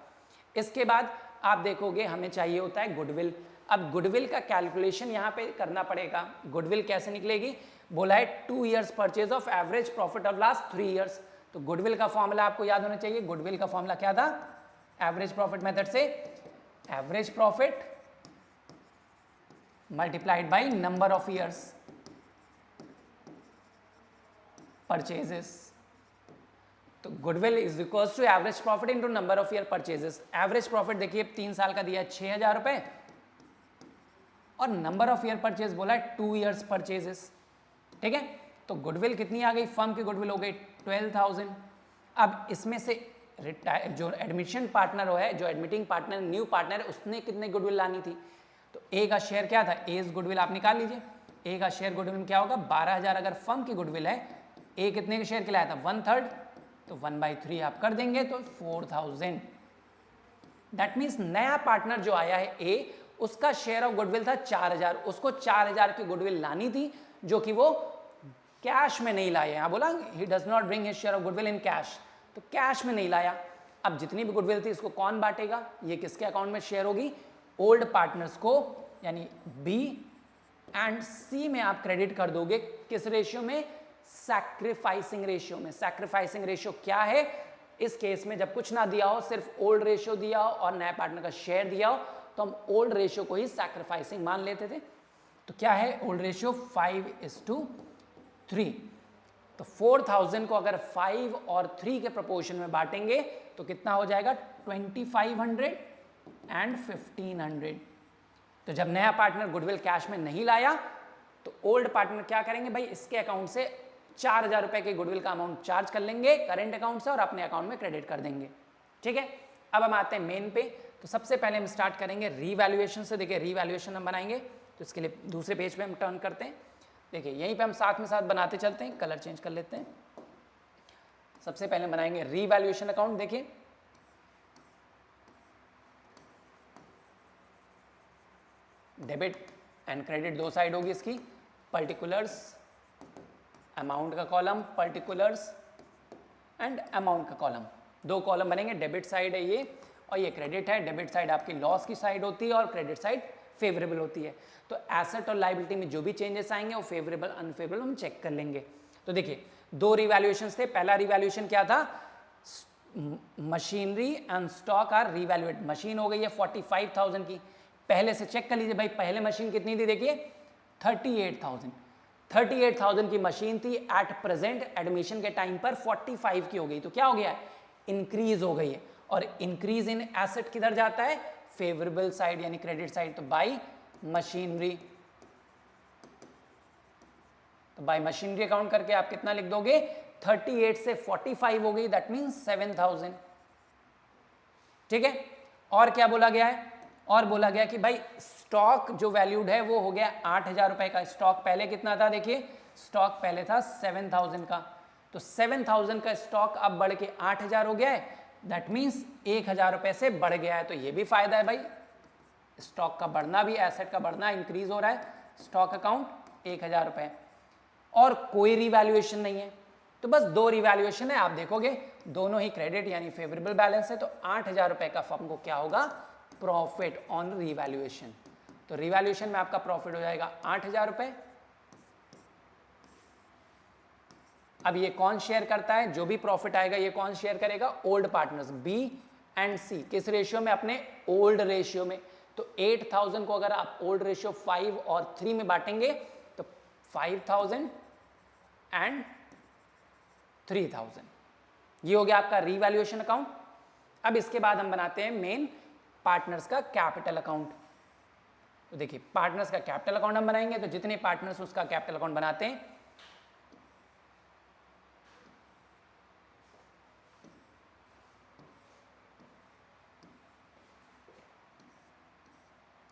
इसके बाद आप देखोगे हमें चाहिए होता है गुडविल। अब गुडविल का कैलकुलेशन यहाँ पे करना पड़ेगा। गुडविल कैसे निकलेगी, बोला है 2 years purchase of average profit of last 3 years। तो गुडविल का फॉर्मूला आपको याद होना चाहिए। गुडविल का फॉर्मूला क्या था, एवरेज प्रॉफिट मेथड से average profit multiplied by number of years purchases. तो goodwill is equals to average profit into number of year purchases. Average profit देखिए 3 साल का दिया है 6,000 रुपए और नंबर ऑफ ईयर परचेज बोला है 2 years परचेजेस। ठीक है, तो गुडविल कितनी आ गई, फर्म की गुडविल हो गई 12,000। अब इसमें से जो एडमिशन पार्टनर है, जो एडमिटिंग पार्टनर न्यू पार्टनर है, उसने कितने गुडविल लानी थी, तो ए का शेयर क्या था, एज गुडविल आप निकाल लीजिए। ए का शेयर गुडविल में क्या होगा 12,000। अगर फर्म की गुडविल है, ए कितने के शेयर के लाया था 1/3, तो 1/3 आप कर देंगे तो 4,000। दैट मीन्स नया पार्टनर जो आया है ए, उसका शेयर ऑफ गुडविल था 4,000। उसको 4,000 की गुडविल लानी थी जो कि वो कैश में नहीं लाया। यहाँ बोला he does not bring his share of goodwill in cash, तो कैश में नहीं लाया। अब जितनी भी गुडविल थी इसको कौन बांटेगा, ये किसके अकाउंट में शेयर होगी, ओल्ड पार्टनर्स को, यानी बी एंड सी में आप क्रेडिट कर दोगे। किस रेशियो में, सैक्रिफाइसिंग रेशियो में। सैक्रिफाइसिंग रेशियो क्या है, इस केस में जब कुछ ना दिया हो, सिर्फ ओल्ड रेशियो दिया हो और नया पार्टनर का शेयर दिया हो, तो हम ओल्ड रेशियो को ही सैक्रिफाइसिंग मान लेते थे। तो क्या है ओल्ड रेशियो 5:3। तो 4,000 को अगर 5 और 3 के प्रोपोर्शन में बांटेंगे तो कितना हो जाएगा 2,500 एंड 1,500। तो जब नया पार्टनर गुडविल कैश में नहीं लाया तो ओल्ड पार्टनर क्या करेंगे भाई, इसके अकाउंट से 4,000 रुपए के गुडविल का अमाउंट चार्ज कर लेंगे करेंट अकाउंट से और अपने अकाउंट में क्रेडिट कर देंगे। ठीक है, अब हम आते हैं मेन पे। तो सबसे पहले हम स्टार्ट करेंगे रीवैल्यूएशन से। देखिए रीवैल्यूएशन हम बनाएंगे तो इसके लिए दूसरे पेज पे हम टर्न करते हैं। देखिए यहीं पे हम साथ में साथ बनाते चलते हैं, कलर चेंज कर लेते हैं। सबसे पहले बनाएंगे रीवैल्यूएशन अकाउंट। देखिए डेबिट एंड क्रेडिट दो साइड होगी इसकी। पर्टिकुलर्स अमाउंट का कॉलम, पर्टिकुलर्स एंड अमाउंट का कॉलम, दो कॉलम बनेंगे। डेबिट साइड है ये और ये क्रेडिट है। डेबिट साइड आपकी लॉस की साइड होती है और क्रेडिट साइड फेवरेबल होती है। तो एसेट और लायबिलिटी में जो भी चेंजेस आएंगे वो फेवरेबल अनफेवरेबल हम चेक कर लेंगे। तो देखिए दो रिवैल्यूएशन थे। पहला रिवैल्यूएशन क्या था, machinery and stock are revaluate. Machine हो गई है 45,000 की। पहले से चेक कर लीजिए भाई, पहले मशीन कितनी थी, देखिए 38,000। 38,000 की मशीन थी, एट प्रेजेंट एडमिशन के टाइम पर 45 की हो गई। तो क्या हो गया है, इंक्रीज हो गई है। और इंक्रीज इन एसेट किधर जाता है, फेवरेबल साइड यानी क्रेडिट साइड। तो बाई मशीनरी। तो बाय मशीनरी अकाउंट करके आप कितना लिख दोगे, 38 से 45 हो गई, दैट मीन्स 7000। ठीक है, और क्या बोला गया है, और बोला गया कि भाई स्टॉक जो वैल्यूड है वो हो गया 8000 रुपए का। स्टॉक पहले कितना था, देखिए स्टॉक पहले था 7000 का, तो 7000 का स्टॉक अब बढ़ के 8000 हो गया है, दैट मीन्स 1000 रुपए से बढ़ गया है। तो ये भी फायदा है भाई, स्टॉक का बढ़ना भी, एसेट का बढ़ना, इंक्रीज हो रहा है। स्टॉक अकाउंट 1000 रुपए, और कोई रिवैल्यूएशन नहीं है, तो बस 2 रिवैल्यूएशन है, आप देखोगे दोनों ही क्रेडिट यानी फेवरेबल बैलेंस है, तो 8000 रुपए का फर्म को क्या होगा, प्रॉफिट ऑन रिवैल्यूएशन। तो रिवैल्यूएशन में आपका प्रॉफिट हो जाएगा 8000 रुपए। अब ये कौन शेयर करता है, जो भी प्रॉफिट आएगा ये कौन शेयर करेगा, ओल्ड पार्टनर्स बी एंड सी। किस रेशियो में, अपने ओल्ड रेशियो में। तो 8000 को अगर आप ओल्ड रेशियो 5 और 3 में बांटेंगे तो 5000 एंड 3000, ये हो गया आपका रिवैल्यूएशन अकाउंट। अब इसके बाद हम बनाते हैं मेन पार्टनर्स का कैपिटल अकाउंट। तो देखिए पार्टनर्स का कैपिटल अकाउंट हम बनाएंगे, तो जितने पार्टनर्स उसका कैपिटल अकाउंट बनाते हैं,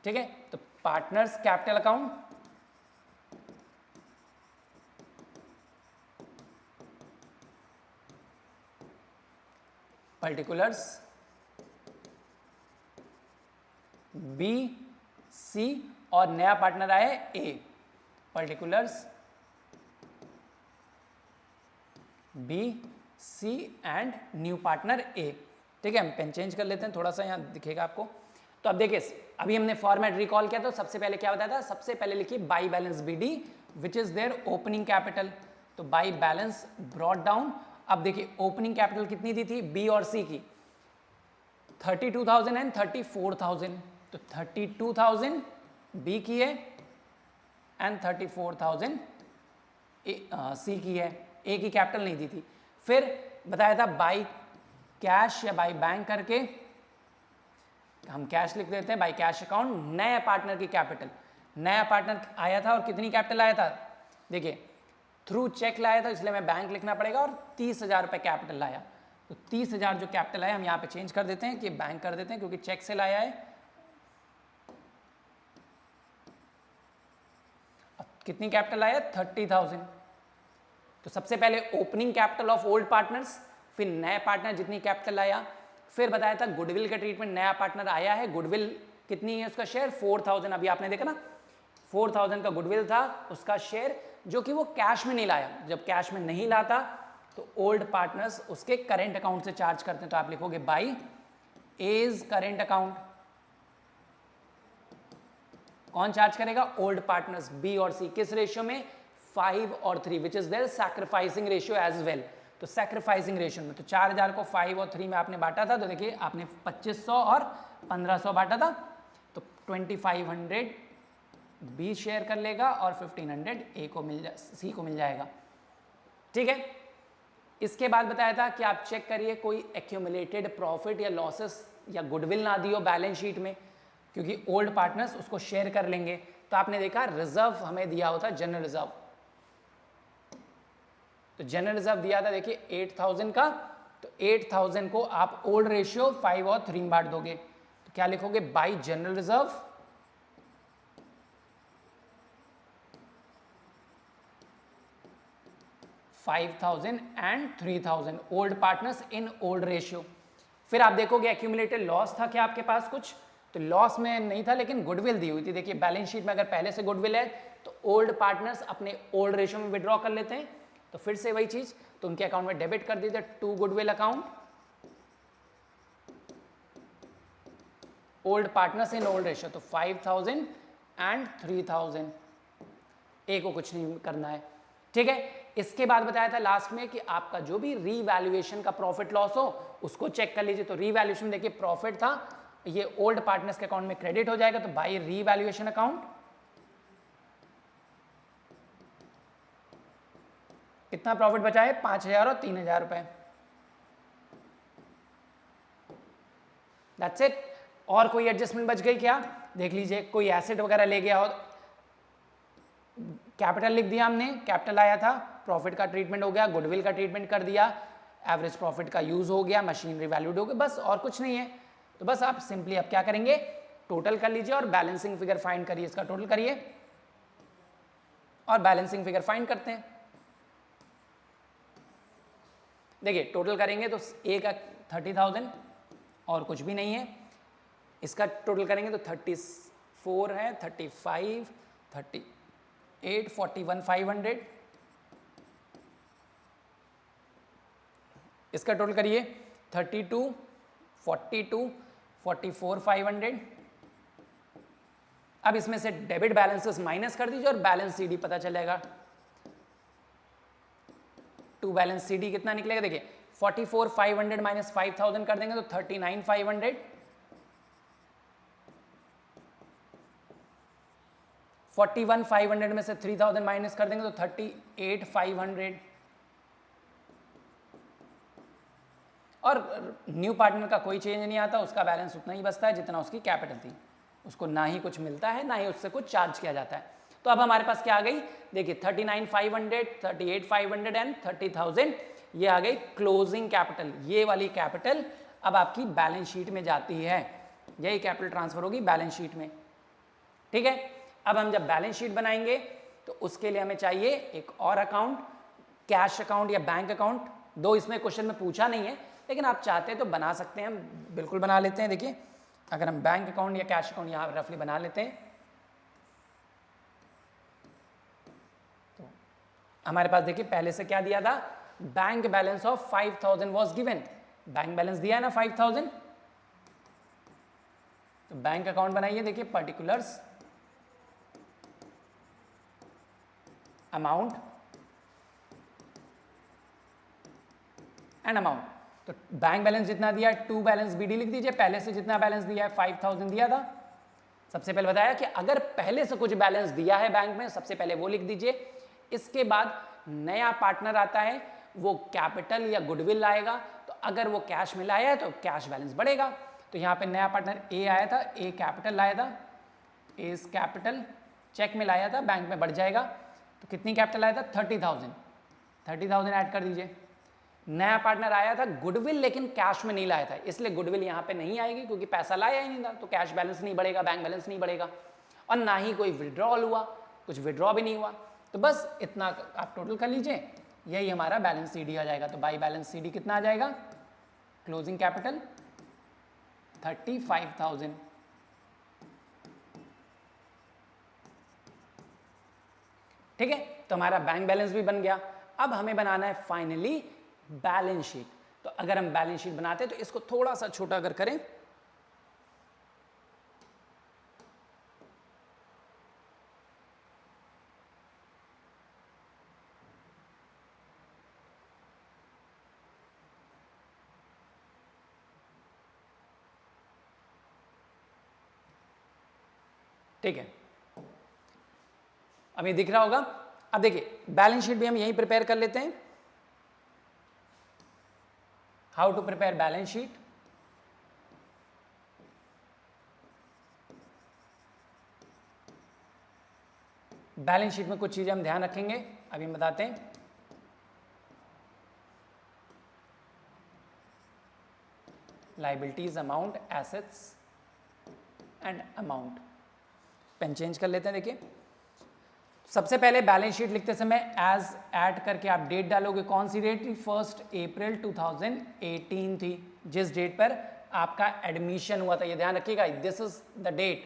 ठीक है। तो partners capital account, particulars B C, और नया पार्टनर आया है A, particulars B C and new partner A. ठीक है, हम पेन चेंज कर लेते हैं, थोड़ा सा यहाँ दिखेगा आपको। तो अब देखिए अभी हमने फॉर्मेट रिकॉल किया, तो सबसे पहले क्या बताया था, सबसे पहले लिखिए by balance B D which is their opening capital. तो बाई बैलेंस ब्रॉट डाउन। अब देखिए ओपनिंग कैपिटल कितनी दी थी बी और सी की, 32,000 एंड 34,000। तो 32,000 बी की है एंड 34,000 सी की है, ए की कैपिटल नहीं दी थी। फिर बताया था बाई कैश या बाई बैंक करके, हम कैश लिख देते हैं, बाई कैश अकाउंट, नया पार्टनर की कैपिटल। नया पार्टनर आया था और कितनी कैपिटल आया था, देखिए थ्रू चेक लाया था, इसलिए मैं बैंक लिखना पड़ेगा, और 30,000 रुपये कैपिटल लाया। तो 30,000 जो कैपिटल आया हम यहाँ पे चेंज कर देते हैं कि बैंक कर देते हैं, क्योंकि चेक से लाया है। अब कितनी कैपिटल आया, 30,000। तो सबसे पहले opening capital of old partners, फिर नए पार्टनर जितनी कैपिटल आया। फिर बताया था गुडविल का ट्रीटमेंट, नया पार्टनर आया है, गुडविल कितनी है उसका शेयर, 4,000। अभी आपने देखा ना 4,000 का गुडविल था, उसका शेयर, जो कि वो कैश में नहीं लाया। जब कैश में नहीं लाता तो ओल्ड पार्टनर्स उसके करेंट अकाउंट से चार्ज करते हैं। तो आप लिखोगे बाई एज करेंट अकाउंट। कौन चार्ज करेगा, ओल्ड पार्टनर्स बी और सी। किस रेशियो में, 5 और 3, which is their sacrificing ratio as well. तो सैक्रिफाइसिंग रेशियो में, तो 4000 को 5 और 3 में आपने बांटा था, तो देखिए आपने 2500 और 1500 बांटा था, तो 2500 बी शेयर कर लेगा और 1500 ए को सी को मिल जाएगा। ठीक है, इसके बाद बताया था कि आप चेक करिए कोई एक्यूमुलेटेड प्रॉफिट या लॉसेस या गुडविल ना दियो बैलेंस शीट में, क्योंकि ओल्ड पार्टनर्स उसको शेयर कर लेंगे। तो आपने देखा रिजर्व हमें दिया होता जनरल रिजर्व, तो जनरल रिजर्व दिया था देखिए 8000 का, तो 8000 को आप ओल्ड रेशियो 5 और 3 में बांट दोगे, तो क्या लिखोगे, by general reserve 5,000 and 3,000 old partners in old ratio. फिर आप देखोगे एक्यूमुलेटेड लॉस था क्या आपके पास कुछ, तो लॉस में नहीं था, लेकिन गुडविल दी हुई थी। देखिए बैलेंस शीट में अगर पहले से गुडविल है तो ओल्ड पार्टनर्स अपने ओल्ड रेशियो में विड्रॉ कर लेते हैं, तो फिर से वही चीज, तो उनके अकाउंट में डेबिट कर दीजिए to goodwill account, old partners in old ratio, तो 5,000 एंड 3,000, ए को कुछ नहीं करना है। ठीक है, इसके बाद बताया था लास्ट में कि आपका जो भी रीवैल्यूएशन का प्रॉफिट लॉस हो उसको चेक कर लीजिए। तो रीवैल्यूएशन देखिए प्रॉफिट था, ये ओल्ड पार्टनर्स के अकाउंट में क्रेडिट हो जाएगा, तो बाई रीवैल्यूएशन अकाउंट कितना प्रॉफिट बचा है, 5,000 और 3,000 रुपए। That's it. और कोई एडजस्टमेंट बच गई क्या, देख लीजिए, कोई एसेट वगैरह ले गया हो, कैपिटल लिख दिया हमने, कैपिटल आया था, प्रॉफिट का ट्रीटमेंट हो गया, गुडविल का ट्रीटमेंट कर दिया, एवरेज प्रॉफिट का यूज हो गया, मशीनरी वैल्यूड हो गया, बस और कुछ नहीं है। तो बस आप सिंपली अब क्या करेंगे, टोटल कर लीजिए और बैलेंसिंग फिगर फाइंड करिए, इसका टोटल करिए और बैलेंसिंग फिगर फाइंड करते हैं। देखिए टोटल करेंगे तो ए का 30,000 और कुछ भी नहीं है, इसका टोटल करेंगे तो 34 है, 35, 38, 41, 500, इसका टोटल करिए 32, 42, 44, 500। अब इसमें से डेबिट बैलेंसेस माइनस कर दीजिए और बैलेंस सीडी पता चलेगा। टू बैलेंस सीडी कितना निकलेगा, देखिए 44, 500 माइनस 5000 कर देंगे तो 39, 500, 41, 500 में से 3000 माइनस कर देंगे तो 38, 500 और न्यू पार्टनर का कोई चेंज नहीं आता, उसका बैलेंस उतना ही बचता है जितना उसकी कैपिटल थी, उसको ना ही कुछ मिलता है ना ही उससे कुछ चार्ज किया जाता है। तो अब हमारे पास क्या आ गई, देखिए 39,500, 38,500 एंड 30,000, ये आ गई क्लोजिंग कैपिटल। ये वाली कैपिटल अब आपकी बैलेंस शीट में जाती है, यही कैपिटल ट्रांसफर होगी बैलेंस शीट में, ठीक है। अब हम जब बैलेंस शीट बनाएंगे तो उसके लिए हमें चाहिए एक और अकाउंट, कैश अकाउंट या बैंक अकाउंट। दो इसमें क्वेश्चन में पूछा नहीं है, लेकिन आप चाहते हैं तो बना सकते हैं, हम बिल्कुल बना लेते हैं। देखिए अगर हम बैंक अकाउंट या कैश अकाउंट यहाँ रफली बना लेते हैं तो हमारे पास देखिए पहले से क्या दिया था, bank balance of 5,000 was given, bank balance दिया है ना 5,000, तो बैंक अकाउंट बनाइए। देखिए पर्टिकुलर्स, अमाउंट एंड अमाउंट, तो बैंक बैलेंस जितना दिया है टू बैलेंस बीडी लिख दीजिए, पहले से जितना बैलेंस दिया है 5,000 दिया था। सबसे पहले बताया कि अगर पहले से कुछ बैलेंस दिया है बैंक में, सबसे पहले वो लिख दीजिए। इसके बाद नया पार्टनर आता है, वो कैपिटल या गुडविल लाएगा, तो अगर वो कैश में लाया है तो कैश बैलेंस बढ़ेगा। तो यहाँ पे नया पार्टनर ए आया था, ए कैपिटल लाया था, ए कैपिटल चेक में लाया था, बैंक में बढ़ जाएगा। तो कितनी कैपिटल आया था, 30,000, 30,000 ऐड कर दीजिए। नया पार्टनर आया था गुडविल, लेकिन कैश में नहीं लाया था, इसलिए गुडविल यहाँ पे नहीं आएगी क्योंकि पैसा लाया ही नहीं था, तो कैश बैलेंस नहीं बढ़ेगा, बैंक बैलेंस नहीं बढ़ेगा। और ना ही कोई विड्रॉल हुआ, कुछ विड्रॉ भी नहीं हुआ, तो बस इतना आप टोटल कर लीजिए, यही हमारा बैलेंस सीडी आ जाएगा। तो बाई बैलेंस सीडी कितना आ जाएगा, क्लोजिंग कैपिटल 35,000, ठीक है। तो हमारा बैंक बैलेंस भी बन गया। अब हमें बनाना है फाइनली बैलेंस शीट। तो अगर हम बैलेंस शीट बनाते हैं तो इसको थोड़ा सा छोटा अगर करें, ठीक है, अब ये दिख रहा होगा। अब देखिए बैलेंस शीट भी हम यहीं प्रिपेयर कर लेते हैं। How to prepare balance sheet, balance sheet में कुछ चीजें हम ध्यान रखेंगे, अभी हम बताते हैं। Liabilities, amount, assets and amount, pen change कर लेते हैं। देखिए सबसे पहले बैलेंस शीट लिखते समय एज ऐड करके आप डेट डालोगे, कौन सी डेट थी, 1 अप्रैल 2018 थी, जिस डेट पर आपका एडमिशन हुआ था, ये ध्यान रखिएगा, दिस इज द डेट,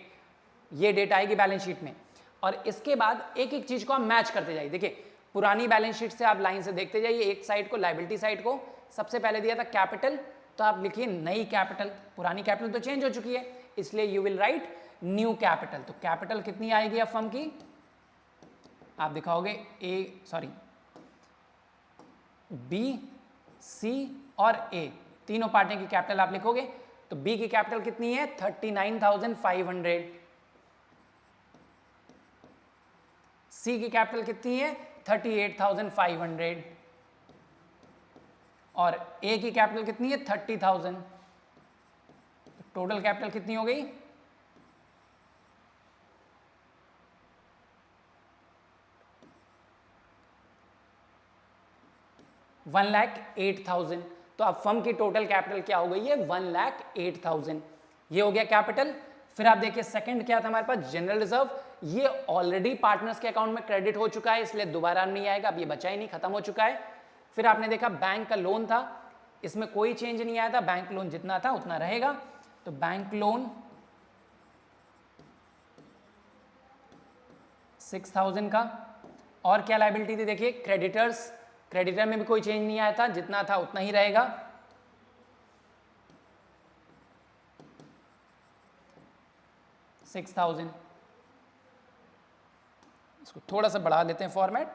ये डेट आएगी बैलेंस शीट में। और इसके बाद एक एक चीज को आप मैच करते जाइए। देखिए पुरानी बैलेंस शीट से आप लाइन से देखते जाइए, एक साइड को लाइबिलिटी साइड को सबसे पहले दिया था कैपिटल, तो आप लिखिए नई कैपिटल, पुरानी कैपिटल तो चेंज हो चुकी है, इसलिए you will right new capital. तो कैपिटल कितनी आएगी अब फर्म की, आप दिखाओगे बी, सी और ए, तीनों पार्टियों की कैपिटल आप लिखोगे। तो बी की कैपिटल कितनी है, 39,500, सी की कैपिटल कितनी है, 38,500 और ए की कैपिटल कितनी है, 30,000। टोटल कैपिटल कितनी हो गई, 1,08,000। तो अब फर्म की टोटल कैपिटल क्या हो गई है? 1,08,000। ये हो गया कैपिटल। फिर आप देखिए सेकंड क्या था हमारे पास? General reserve. ये ऑलरेडी पार्टनर्स के अकाउंट में क्रेडिट हो चुका है, इसलिए दोबारा नहीं आएगा, अब ये बचा ही नहीं, खत्म हो चुका है। फिर आपने देखा बैंक का लोन था, इसमें कोई चेंज नहीं आया था, बैंक लोन जितना था उतना रहेगा। तो बैंक लोन 6,000 का। और क्या लायबिलिटी थी? देखिए क्रेडिटर्स, क्रेडिटर में भी कोई चेंज नहीं आया था, जितना था उतना ही रहेगा। $6,000। इसको थोड़ा सा बढ़ा देते हैं फॉर्मेट,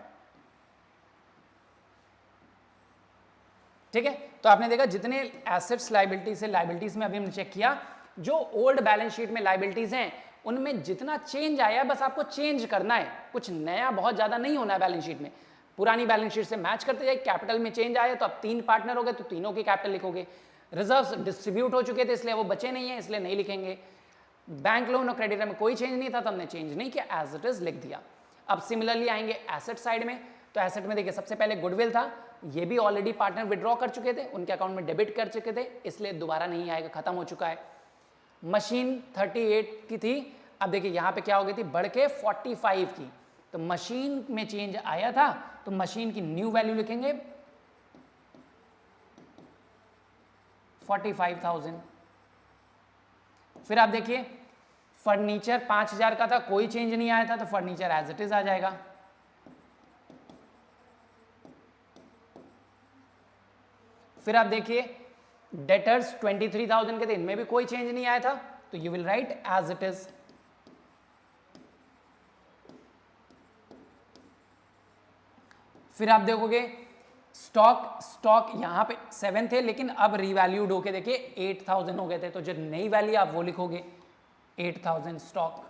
ठीक है। तो आपने देखा जितने एसेट्स लायबिलिटी से लायबिलिटीज में अभी हमने चेक किया, जो ओल्ड बैलेंस शीट में लायबिलिटीज हैं उनमें जितना चेंज आया बस आपको चेंज करना है, कुछ नया बहुत ज्यादा नहीं होना है बैलेंस शीट में। पुरानी बैलेंस शीट से मैच करते जाए। कैपिटल में चेंज आया तो अब 3 पार्टनर हो गए तो तीनों की कैपिटल लिखोगे। रिजर्व्स डिस्ट्रीब्यूट हो चुके थे इसलिए वो बचे नहीं है, इसलिए नहीं लिखेंगे। बैंक लोन और क्रेडिटर में कोई चेंज नहीं था तो हमने चेंज नहीं किया, एज इट इज लिख दिया। अब सिमिलरली आएंगे एसेट साइड में। तो एसेट में देखिए सबसे पहले गुडविल था, ये भी ऑलरेडी पार्टनर विड्रॉ कर चुके थे, उनके अकाउंट में डेबिट कर चुके थे, इसलिए दोबारा नहीं आएगा, खत्म हो चुका है। मशीन 38 की थी, अब देखिए यहां पे क्या हो गई थी? बढ़ के 45 की। तो मशीन में चेंज आया था तो मशीन की न्यू वैल्यू लिखेंगे 45,000। फिर आप देखिए फर्नीचर 5,000 का था, कोई चेंज नहीं आया था तो फर्नीचर एज इट इज आ जाएगा। फिर आप देखिए डेटर्स 23,000 के थे, इनमें भी कोई चेंज नहीं आया था तो you will write as it is. फिर आप देखोगे स्टॉक यहां पे 7 थे लेकिन अब रीवैल्यूड होके देखिए 8,000 हो गए थे, तो जो नई वैल्यू आप वो लिखोगे 8,000 स्टॉक।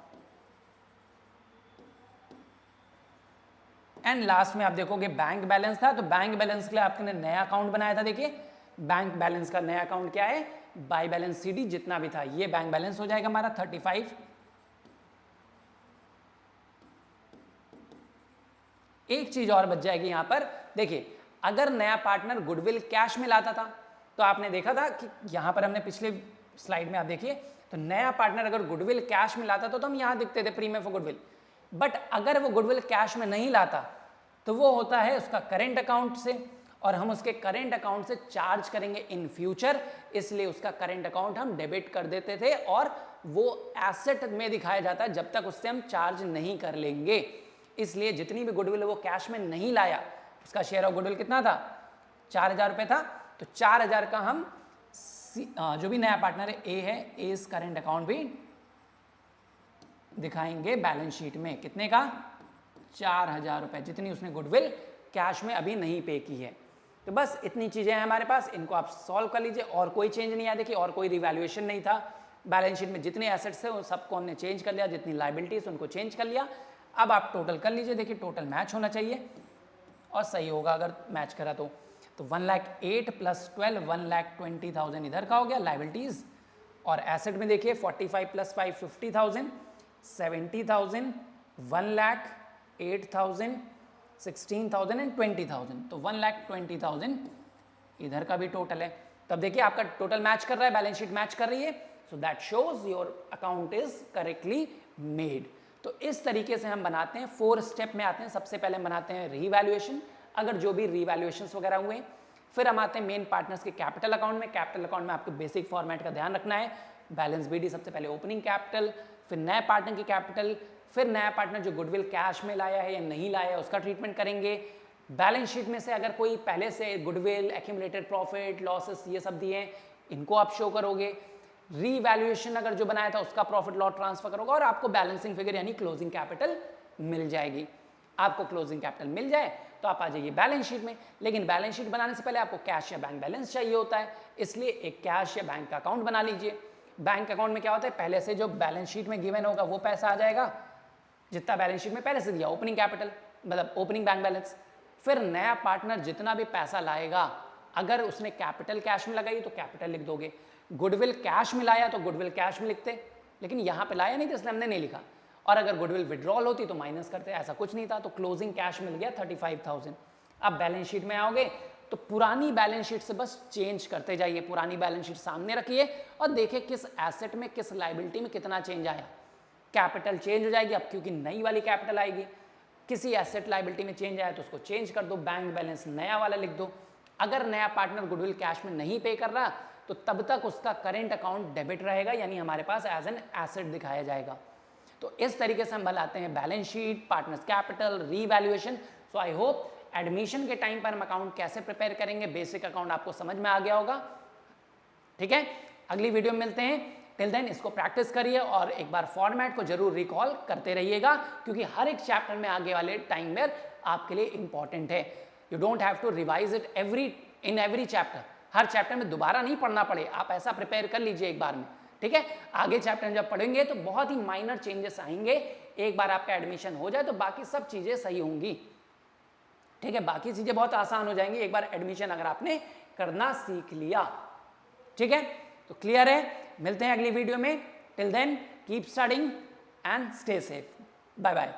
एंड लास्ट में आप देखोगे बैंक बैलेंस था, तो बैंक बैलेंस के लिए आपने नया अकाउंट बनाया था। देखिए बैंक बैलेंस का नया अकाउंट क्या है? बाय बैलेंस सीडी, जितना भी था ये बैंक बैलेंस हो जाएगा हमारा 35। एक चीज और बच जाएगी यहां पर, देखिए अगर नया पार्टनर गुडविल कैश में लाता था तो आपने देखा था कि यहां पर हमने पिछले स्लाइड में आप देखिए, तो नया पार्टनर अगर गुडविल कैश में लाता तो हम यहां दिखते थे प्रीमियम फॉर गुडविल। बट अगर वो गुडविल कैश में नहीं लाता तो वो होता है उसका करेंट अकाउंट से, और हम उसके करेंट अकाउंट से चार्ज करेंगे इन फ्यूचर, इसलिए उसका करेंट अकाउंट हम डेबिट कर देते थे और वो एसेट में दिखाया जाता है जब तक उससे हम चार्ज नहीं कर लेंगे। इसलिए जितनी भी गुडविल वो कैश में नहीं लाया, उसका शेयर ऑफ गुडविल कितना था? 4,000 रुपये था, तो 4,000 का हम जो भी नया पार्टनर है ए है, ए इस करेंट अकाउंट भी दिखाएंगे बैलेंस शीट में। कितने का? 4,000 रुपये, जितनी उसने गुडविल कैश में अभी नहीं पे की है। तो बस इतनी चीजें हैं हमारे पास, इनको आप सॉल्व कर लीजिए। और कोई चेंज नहीं आया, देखिए और कोई रिवैल्यूएशन नहीं था बैलेंस शीट में। जितने एसेट्स थे उन सबको हमने चेंज कर लिया, जितनी लायबिलिटीज उनको चेंज कर लिया। अब आप टोटल कर लीजिए, देखिए टोटल मैच होना चाहिए और सही होगा अगर मैच करा तो 1,08,000 प्लस 12 1,20,000 इधर का हो गया लायबिलिटीज। और एसेट में देखिए 45 प्लस 5 50,000 70,000 1,08,000 16,000 एंड 20,000, तो 1,20,000 इधर का भी टोटल है। तब देखिए आपका टोटल मैच कर रहा है, बैलेंस शीट मैच कर रही है, so that shows your account is correctly made. तो इस तरीके से हम बनाते हैं, 4 स्टेप में आते हैं। सबसे पहले हम बनाते हैं रीवैल्यूएशन, अगर जो भी रीवैल्यूएशंस वगैरह हुए। फिर हम आते हैं मेन पार्टनर्स के कैपिटल अकाउंट में। कैपिटल अकाउंट में आपको बेसिक फॉर्मेट का ध्यान रखना है, बैलेंस बीडी सबसे पहले ओपनिंग कैपिटल, फिर नए पार्टनर की कैपिटल, फिर नया पार्टनर जो गुडविल कैश में लाया है या नहीं लाया है उसका ट्रीटमेंट करेंगे। बैलेंस शीट में से अगर कोई पहले से गुडविल, एक्यूमुलेटेड प्रॉफिट, लॉसेस ये सब दिए हैं, इनको आप शो करोगे। रीवैल्यूएशन अगर जो बनाया था उसका प्रॉफिट लॉस ट्रांसफर करोगे और आपको बैलेंसिंग फिगर यानी क्लोजिंग कैपिटल मिल जाएगी। आपको क्लोजिंग कैपिटल मिल जाए तो आप आ जाइए बैलेंस शीट में। लेकिन बैलेंस शीट बनाने से पहले आपको कैश या बैंक बैलेंस चाहिए होता है, इसलिए एक कैश या बैंक का अकाउंट बना लीजिए। बैंक अकाउंट में क्या होता है, पहले से जो बैलेंस शीट में गिवन होगा वो पैसा आ जाएगा जितना बैलेंस शीट में पहले से दिया, ओपनिंग कैपिटल मतलब ओपनिंग बैंक बैलेंस। फिर नया पार्टनर जितना भी पैसा लाएगा, अगर उसने कैपिटल कैश में लगाई तो कैपिटल लिख दोगे। गुडविल कैश में लाया तो गुडविल कैश में लिखते, लेकिन यहाँ पे लाया नहीं तो इसलिए हमने नहीं लिखा। और अगर गुडविल विड्रॉल होती तो माइनस करते, ऐसा कुछ नहीं था, तो क्लोजिंग कैश मिल गया 35,000। अब बैलेंस शीट में आओगे तो पुरानी बैलेंस शीट से बस चेंज करते जाइए, पुरानी बैलेंस शीट सामने रखिए और देखिए किस एसेट में किस लायबिलिटी में कितना चेंज आया। कैपिटल चेंज हो जाएगी अब क्योंकि नई वाली कैपिटल आएगी। किसी एसेट लायबिलिटी में चेंज आया तो उसको चेंज कर दो, बैंक बैलेंस नया वाला लिख दो। अगर नया पार्टनर गुडविल कैश में नहीं पे कर रहा तो तब तक उसका करेंट अकाउंट डेबिट रहेगा, यानी हमारे पास एज एन एसेट दिखाया जाएगा। तो इस तरीके से हम बनाते हैं balance sheet, partners capital, revaluation. So I hope admission के टाइम पर हम अकाउंट कैसे प्रिपेयर करेंगे, बेसिक अकाउंट आपको समझ में आ गया होगा। ठीक है, अगली वीडियो में मिलते हैं। टिल देन इसको प्रैक्टिस करिए और एक बार फॉर्मेट को जरूर रिकॉल करते रहिएगा, क्योंकि हर एक चैप्टर में आगे वाले टाइम में आपके लिए इंपॉर्टेंट है। You don't have to revise it in every chapter. हर चैप्टर में दोबारा नहीं पढ़ना पड़े, आप ऐसा प्रिपेयर कर लीजिए एक बार में। ठीक है, आगे चैप्टर में जब पढ़ेंगे तो बहुत ही माइनर चेंजेस आएंगे। एक बार आपका एडमिशन हो जाए तो बाकी सब चीजें सही होंगी। ठीक है, बाकी चीजें बहुत आसान हो जाएंगी एक बार एडमिशन अगर आपने करना सीख लिया। ठीक है, तो क्लियर है। मिलते हैं अगली वीडियो में। Till then keep studying and stay safe. Bye bye.